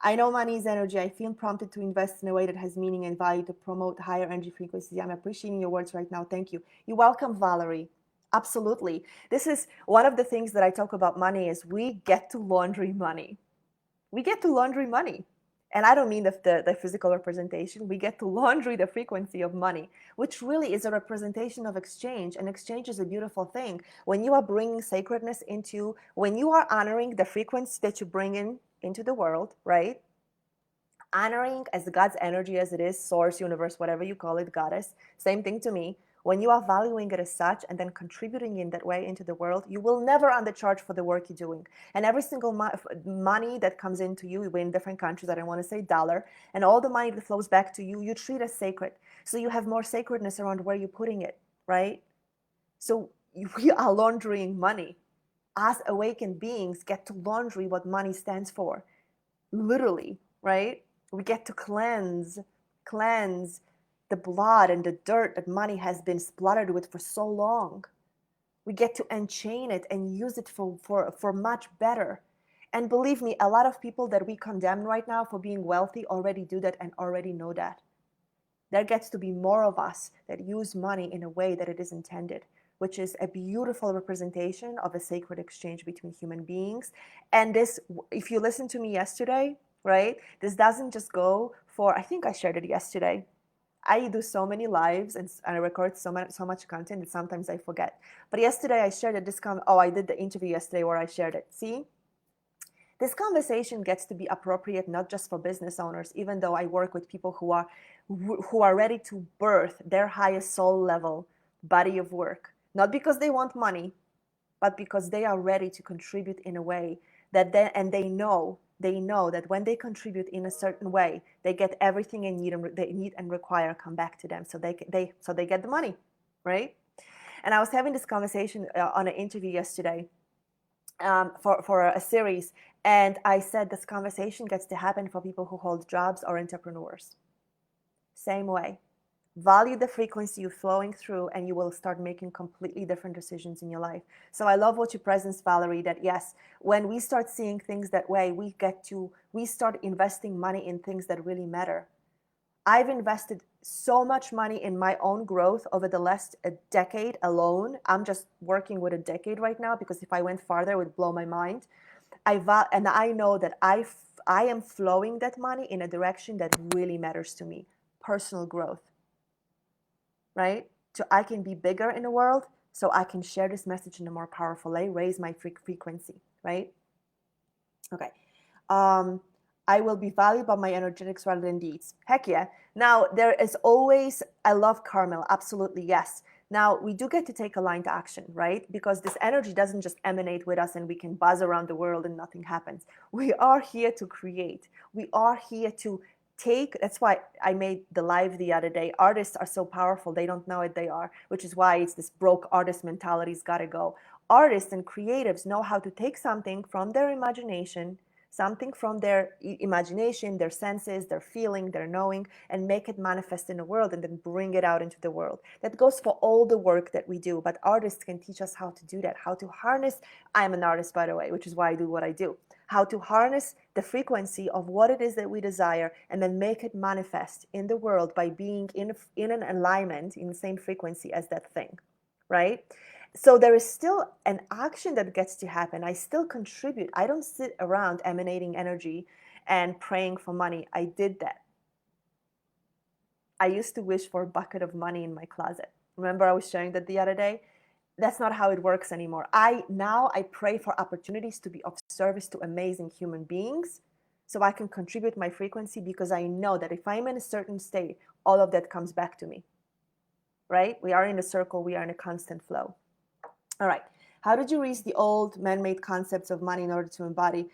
I know money is energy. I feel prompted to invest in a way that has meaning and value to promote higher energy frequencies. I'm appreciating your words right now. Thank you. You're welcome, Valerie. Absolutely. This is one of the things that I talk about money is we get to laundry money. We get to laundry money. And I don't mean the physical representation. We get to laundry the frequency of money, which really is a representation of exchange. And exchange is a beautiful thing. When you are bringing sacredness into, when you are honoring the frequency that you bring in into the world, right? Honoring as God's energy as it is, source, universe, whatever you call it, goddess, same thing to me. When you are valuing it as such and then contributing in that way into the world, you will never undercharge for the work you're doing. And every single money that comes into you, we're in different countries, I don't want to say dollar, and all the money that flows back to you, you treat as sacred. So you have more sacredness around where you're putting it, right? So we are laundering money. Us awakened beings get to laundry what money stands for, literally, right? We get to cleanse the blood and the dirt that money has been splattered with for so long. We get to unchain it and use it for much better. And believe me, a lot of people that we condemn right now for being wealthy already do that and already know that. There gets to be more of us that use money in a way that it is intended, which is a beautiful representation of a sacred exchange between human beings. And this, if you listen to me yesterday, right, this doesn't just go for, I think I shared it yesterday. I do so many lives and I record so much content that sometimes I forget. But yesterday I shared it. I did the interview yesterday where I shared it. See? This conversation gets to be appropriate not just for business owners, even though I work with people who are ready to birth their highest soul level body of work, not because they want money, but because they are ready to contribute in a way that they know that when they contribute in a certain way, they get everything they need and require come back to them, so they get the money, right? And I was having this conversation on an interview yesterday for a series, and I said this conversation gets to happen for people who hold jobs or entrepreneurs. Same way. Value the frequency you're flowing through and you will start making completely different decisions in your life. So I love what you presence, Valerie, that yes, when we start seeing things that way, we start investing money in things that really matter. I've invested so much money in my own growth over the last decade alone. I'm just working with a decade right now because if I went farther, it would blow my mind. And I know that I am flowing that money in a direction that really matters to me, personal growth, right? So I can be bigger in the world, so I can share this message in a more powerful way, raise my frequency, right? Okay. Um, I will be valued by my energetics rather than deeds. Heck yeah. Now, there is always, I love Carmel, absolutely, yes. Now, we do get to take aligned action, right? Because this energy doesn't just emanate with us and we can buzz around the world and nothing happens. We are here to create. We are here to take, that's why I made the live the other day. Artists are so powerful, they don't know it, they are, which is why it's this broke artist mentality's got to go. Artists and creatives know how to take something from their imagination, something from their imagination, their senses, their feeling, their knowing, and make it manifest in the world and then bring it out into the world. That goes for all the work that we do, but artists can teach us how to do that, how to harness. I'm an artist, by the way, which is why I do what I do. How to harness the frequency of what it is that we desire and then make it manifest in the world by being in an alignment, in the same frequency as that thing, right? So there is still an action that gets to happen. I still contribute. I don't sit around emanating energy and praying for money. I did that. I used to wish for a bucket of money in my closet. Remember I was sharing that the other day? That's not how it works anymore. Now I pray for opportunities to be of service to amazing human beings so I can contribute my frequency because I know that if I'm in a certain state, all of that comes back to me, right? We are in a circle. We are in a constant flow. All right. How did you reach the old man-made concepts of money in order to embody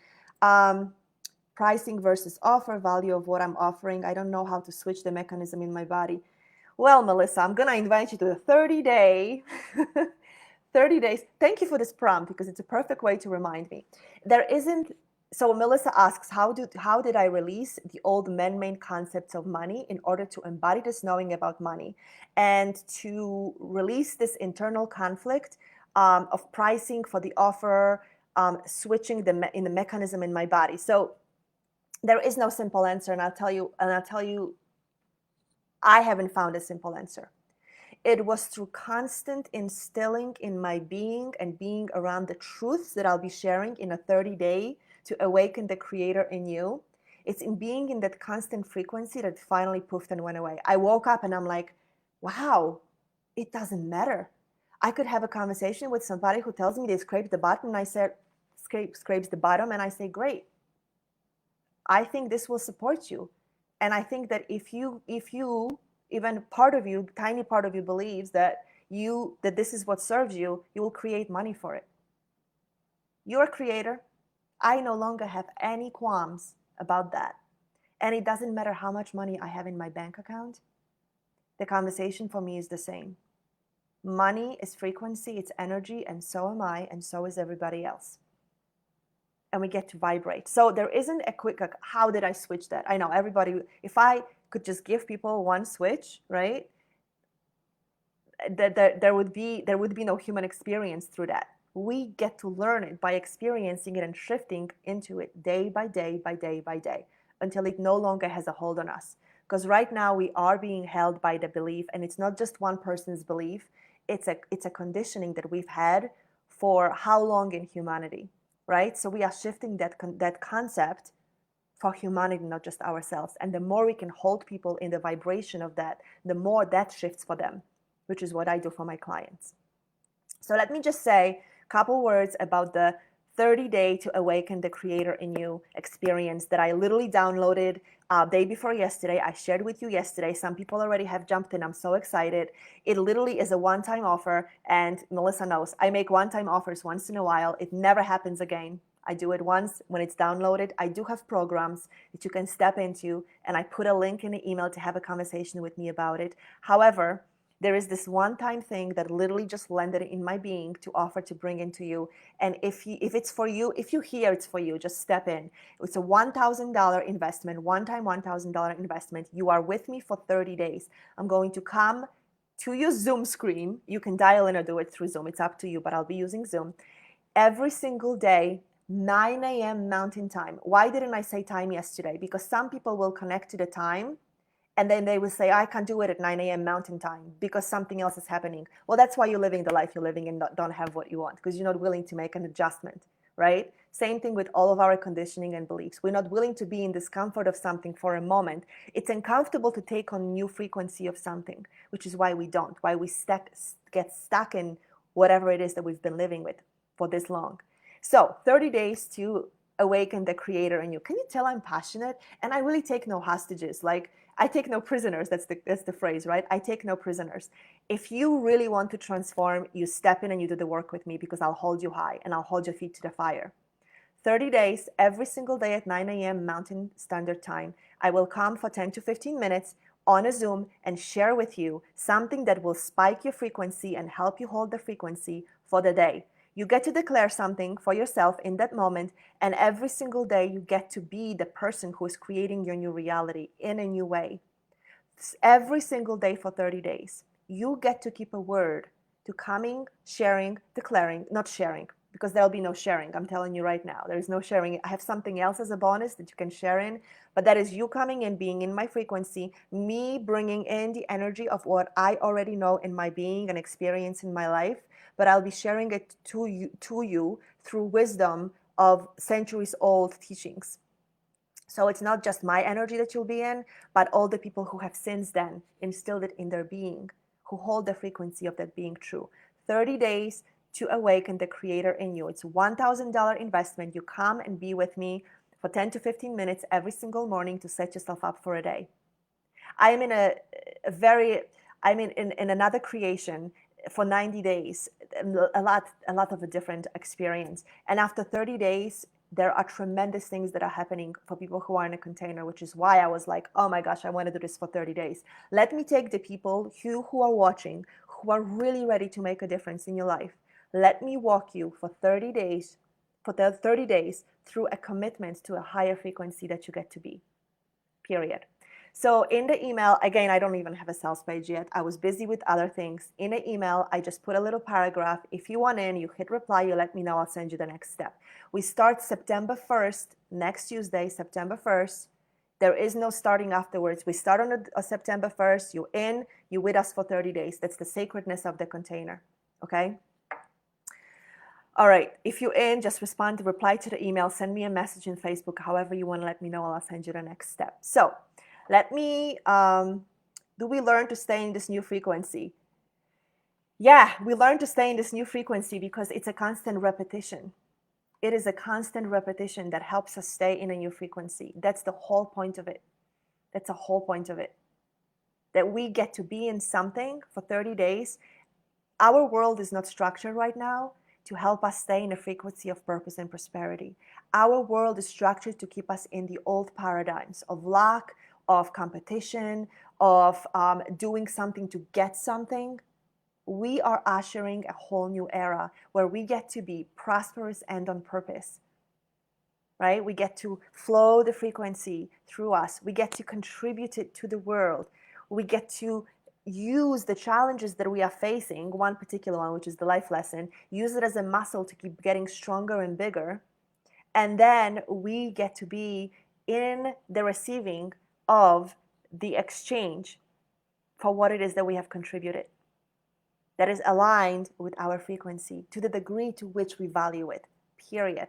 pricing versus offer, value of what I'm offering? I don't know how to switch the mechanism in my body. Well, Melissa, I'm going to invite you to the 30-day 30 days. Thank you for this prompt because it's a perfect way to remind me. There isn't. So Melissa asks, how did I release the old man-made concepts of money in order to embody this knowing about money and to release this internal conflict of pricing for the offer, switching in the mechanism in my body. So there is no simple answer, and I'll tell you, I haven't found a simple answer. It was through constant instilling in my being and being around the truths that I'll be sharing in a 30-day to awaken the creator in you. It's in being in that constant frequency that finally poofed and went away. I woke up and I'm like, wow, it doesn't matter. I could have a conversation with somebody who tells me they scraped the bottom and I said, scrapes the bottom, and I say, great. I think this will support you. And I think that if you even part of you, tiny part of you believes that this is what serves you, you will create money for it. You're a creator. I no longer have any qualms about that. And it doesn't matter how much money I have in my bank account. The conversation for me is the same. Money is frequency, it's energy, and so am I, and so is everybody else. And we get to vibrate. So there isn't a quick, like, how did I switch that? I know everybody, if I could just give people one switch, right? There would be no human experience through that. We get to learn it by experiencing it and shifting into it day by day by day by day until it no longer has a hold on us. Because right now we are being held by the belief, and it's not just one person's belief. It's a conditioning that we've had for how long in humanity, right? So we are shifting that concept for humanity, not just ourselves. And the more we can hold people in the vibration of that, the more that shifts for them, which is what I do for my clients. So let me just say a couple words about the 30-day to awaken the creator in you experience that I literally downloaded day before yesterday. I shared with you yesterday. Some people already have jumped in. I'm so excited. It literally is a one-time offer, and Melissa knows I make one-time offers once in a while. It never happens again. I do it once when it's downloaded. I do have programs that you can step into, and I put a link in the email to have a conversation with me about it. However, there is this one-time thing that literally just landed in my being to offer to bring into you. And if it's for you, if you hear it's for you, just step in. It's a $1,000 investment, one-time $1,000 investment. You are with me for 30 days. I'm going to come to your Zoom screen. You can dial in or do it through Zoom. It's up to you, but I'll be using Zoom. Every single day, 9 a.m. Mountain Time. Why didn't I say time yesterday? Because some people will connect to the time And then they will say, I can't do it at 9 a.m. Mountain Time because something else is happening. Well, that's why you're living the life you're living and don't have what you want, because you're not willing to make an adjustment, right? Same thing with all of our conditioning and beliefs. We're not willing to be in discomfort of something for a moment. It's uncomfortable to take on new frequency of something, which is why we don't, why we get stuck in whatever it is that we've been living with for this long. So 30 days to awaken the creator in you. Can you tell I'm passionate? And I really take no hostages. Like, I take no prisoners. That's the phrase, right? I take no prisoners. If you really want to transform, you step in and you do the work with me, because I'll hold you high and I'll hold your feet to the fire. 30 days, every single day at 9 a.m. Mountain Standard Time. I will come for 10 to 15 minutes on a Zoom and share with you something that will spike your frequency and help you hold the frequency for the day. You get to declare something for yourself in that moment, and every single day you get to be the person who is creating your new reality in a new way. Every single day for 30 days, you get to keep a word to coming, sharing, declaring, not sharing, because there'll be no sharing. I'm telling you right now, there is no sharing. I have something else as a bonus that you can share in, but that is you coming in, being in my frequency, me bringing in the energy of what I already know in my being and experience in my life, but I'll be sharing it to you through wisdom of centuries old teachings. So it's not just my energy that you'll be in, but all the people who have since then instilled it in their being, who hold the frequency of that being true. 30 days to awaken the creator in you. It's $1,000 investment. You come and be with me for 10 to 15 minutes every single morning to set yourself up for a day. I am in in another creation for 90 days, a lot of a different experience. And after 30 days, there are tremendous things that are happening for people who are in a container, which is why I was like, oh my gosh, I want to do this for 30 days. Let me take the people who are watching, who are really ready to make a difference in your life. Let me walk you for 30 days, through a commitment to a higher frequency that you get to be, period. So in the email, again, I don't even have a sales page yet. I was busy with other things. In the email, I just put a little paragraph. If you want in, you hit reply, you let me know, I'll send you the next step. We start September 1st, next Tuesday, September 1st. There is no starting afterwards. We start on September 1st. You in, you with us for 30 days. That's the sacredness of the container, okay? All right, if you're in, just reply to the email, send me a message in Facebook, however you want to let me know, I'll send you the next step. So let me, do we learn to stay in this new frequency? Yeah, we learn to stay in this new frequency because it's a constant repetition. It is a constant repetition that helps us stay in a new frequency. That's the whole point of it. That's the whole point of it. That we get to be in something for 30 days. Our world is not structured right now to help us stay in a frequency of purpose and prosperity. Our world is structured to keep us in the old paradigms of lack, of competition, of doing something to get something. We are ushering a whole new era where we get to be prosperous and on purpose, right? We get to flow the frequency through us. We get to contribute it to the world. We get to use the challenges that we are facing, one particular one, which is the life lesson, use it as a muscle to keep getting stronger and bigger. And then we get to be in the receiving of the exchange for what it is that we have contributed, that is aligned with our frequency to the degree to which we value it, period.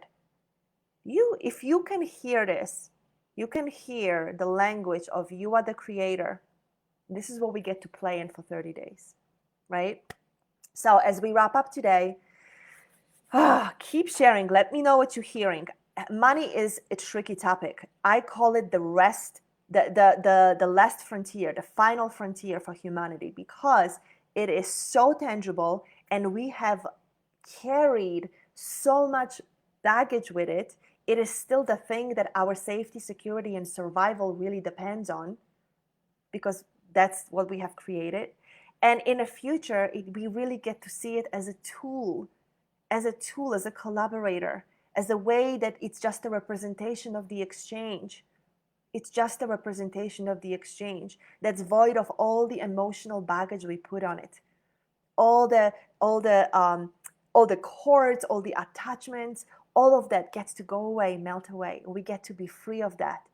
If you can hear this, you can hear the language of you are the creator. This is what we get to play in for 30 days, right? So as we wrap up today, keep sharing. Let me know what you're hearing. Money is a tricky topic. I call it the last frontier, the final frontier for humanity, because it is so tangible and we have carried so much baggage with it. It is still the thing that our safety, security, and survival really depends on, because that's what we have created. And in the future, we really get to see it as a tool, as a collaborator, as a way that it's just a representation of the exchange. It's just a representation of the exchange that's void of all the emotional baggage we put on it, all the cords, all the attachments, all of that gets to go away, melt away. We get to be free of that,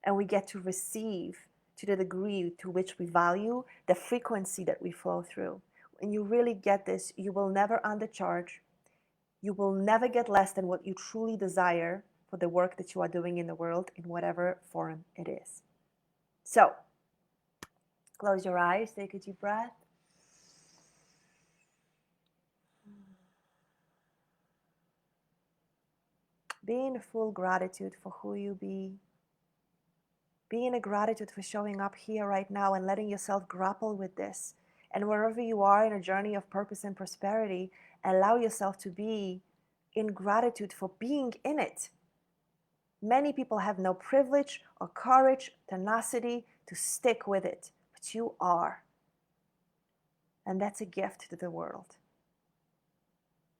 and we get to receive to the degree to which we value the frequency that we flow through. When you really get this, you will never undercharge. You will never get less than what you truly desire for the work that you are doing in the world, in whatever form it is. So, close your eyes, take a deep breath. Be in full gratitude for who you be. Be in a gratitude for showing up here right now and letting yourself grapple with this. And wherever you are in a journey of purpose and prosperity, allow yourself to be in gratitude for being in it. Many people have no privilege or courage, tenacity to stick with it, but you are. And that's a gift to the world.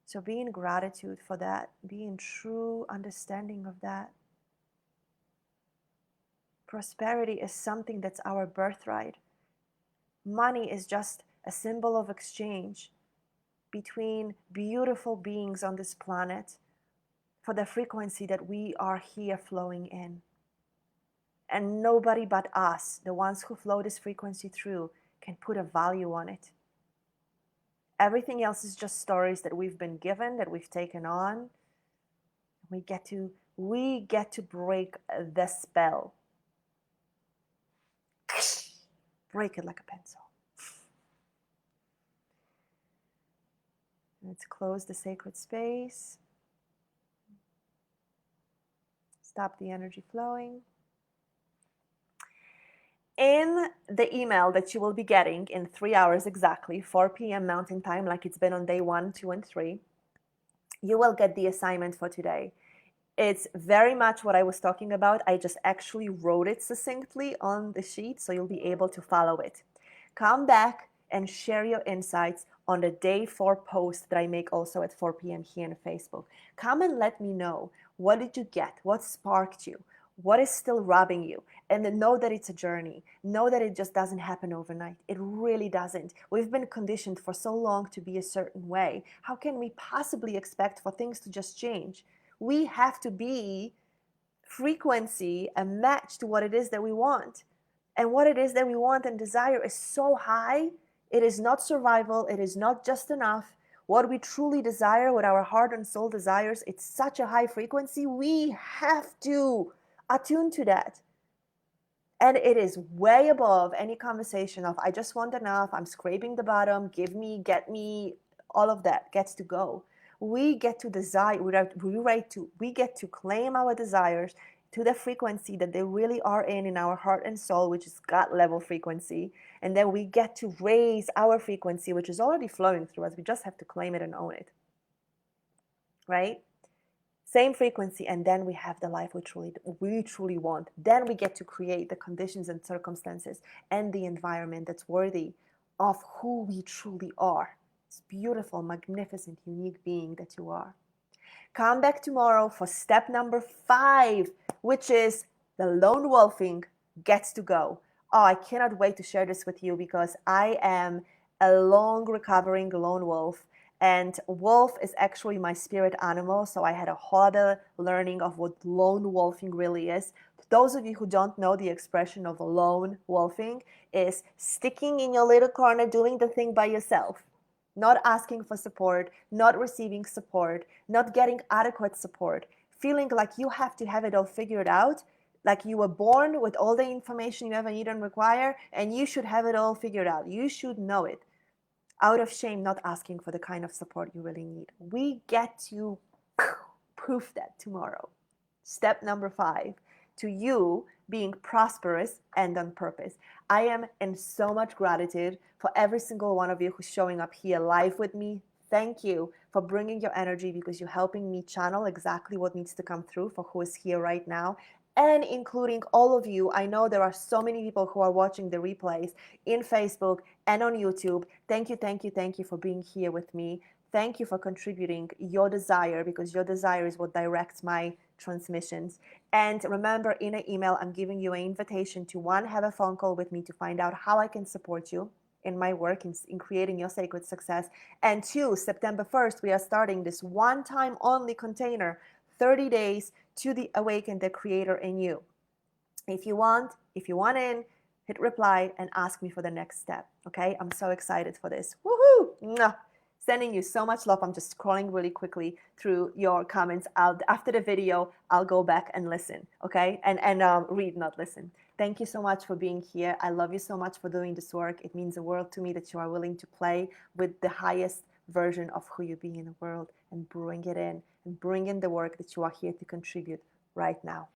So be in gratitude for that. Be in true understanding of that. Prosperity is something that's our birthright. Money is just a symbol of exchange between beautiful beings on this planet for the frequency that we are here flowing in. And nobody but us, the ones who flow this frequency through, can put a value on it. Everything else is just stories that we've been given, that we've taken on. We get to break the spell. Break it like a pencil. Let's close the sacred space. Stop the energy flowing. In the email that you will be getting in 3 hours exactly, 4 p.m. Mountain Time, like it's been on day 1, 2, and 3, you will get the assignment for today. It's very much what I was talking about. I just actually wrote it succinctly on the sheet, so you'll be able to follow it. Come back and share your insights on the day 4 post that I make also at 4 p.m. here on Facebook. Come and let me know, what did you get? What sparked you? What is still robbing you? And know that it's a journey. Know that it just doesn't happen overnight. It really doesn't. We've been conditioned for so long to be a certain way. How can we possibly expect for things to just change? We have to be frequency and match to what it is that we want. And what it is that we want and desire is so high. It is not survival. It is not just enough. What we truly desire, what our heart and soul desires, it's such a high frequency. We have to attune to that. And it is way above any conversation of, I just want enough, I'm scraping the bottom, give me, get me, all of that gets to go. We get to desire, we get to claim our desires to the frequency that they really are in our heart and soul, which is God level frequency. And then we get to raise our frequency, which is already flowing through us. We just have to claim it and own it. Right? Same frequency, and then we have the life we truly want. Then we get to create the conditions and circumstances and the environment that's worthy of who we truly are. This beautiful, magnificent, unique being that you are. Come back tomorrow for step number 5, which is the lone wolfing gets to go. Oh, I cannot wait to share this with you because I am a long recovering lone wolf. And wolf is actually my spirit animal, so I had a whole other learning of what lone wolfing really is. Those of you who don't know, the expression of lone wolfing is sticking in your little corner doing the thing by yourself, not asking for support, not receiving support, not getting adequate support, feeling like you have to have it all figured out, like you were born with all the information you ever need and require, and you should have it all figured out. You should know it. Out of shame, not asking for the kind of support you really need. We get to proof that tomorrow. Step number 5, to you being prosperous and on purpose. I am in so much gratitude for every single one of you who's showing up here live with me. Thank you for bringing your energy because you're helping me channel exactly what needs to come through for who is here right now. And including all of you. I know there are so many people who are watching the replays in Facebook and on YouTube. Thank you, thank you, thank you for being here with me. Thank you for contributing your desire, because your desire is what directs my transmissions. And remember, in an email, I'm giving you an invitation to 1, have a phone call with me to find out how I can support you in my work in creating your sacred success. And 2, September 1st, we are starting this one-time only container, 30 days to the awaken the creator in you. If you want in, hit reply and ask me for the next step. Okay, I'm so excited for this. Woohoo! Mwah. Sending you so much love. I'm just scrolling really quickly through your comments. After the video, I'll go back and listen, okay, and read, not listen. Thank you so much for being here. I love you so much for doing this work. It means the world to me that you are willing to play with the highest version of who you be in the world and bring it in and bring in the work that you are here to contribute right now.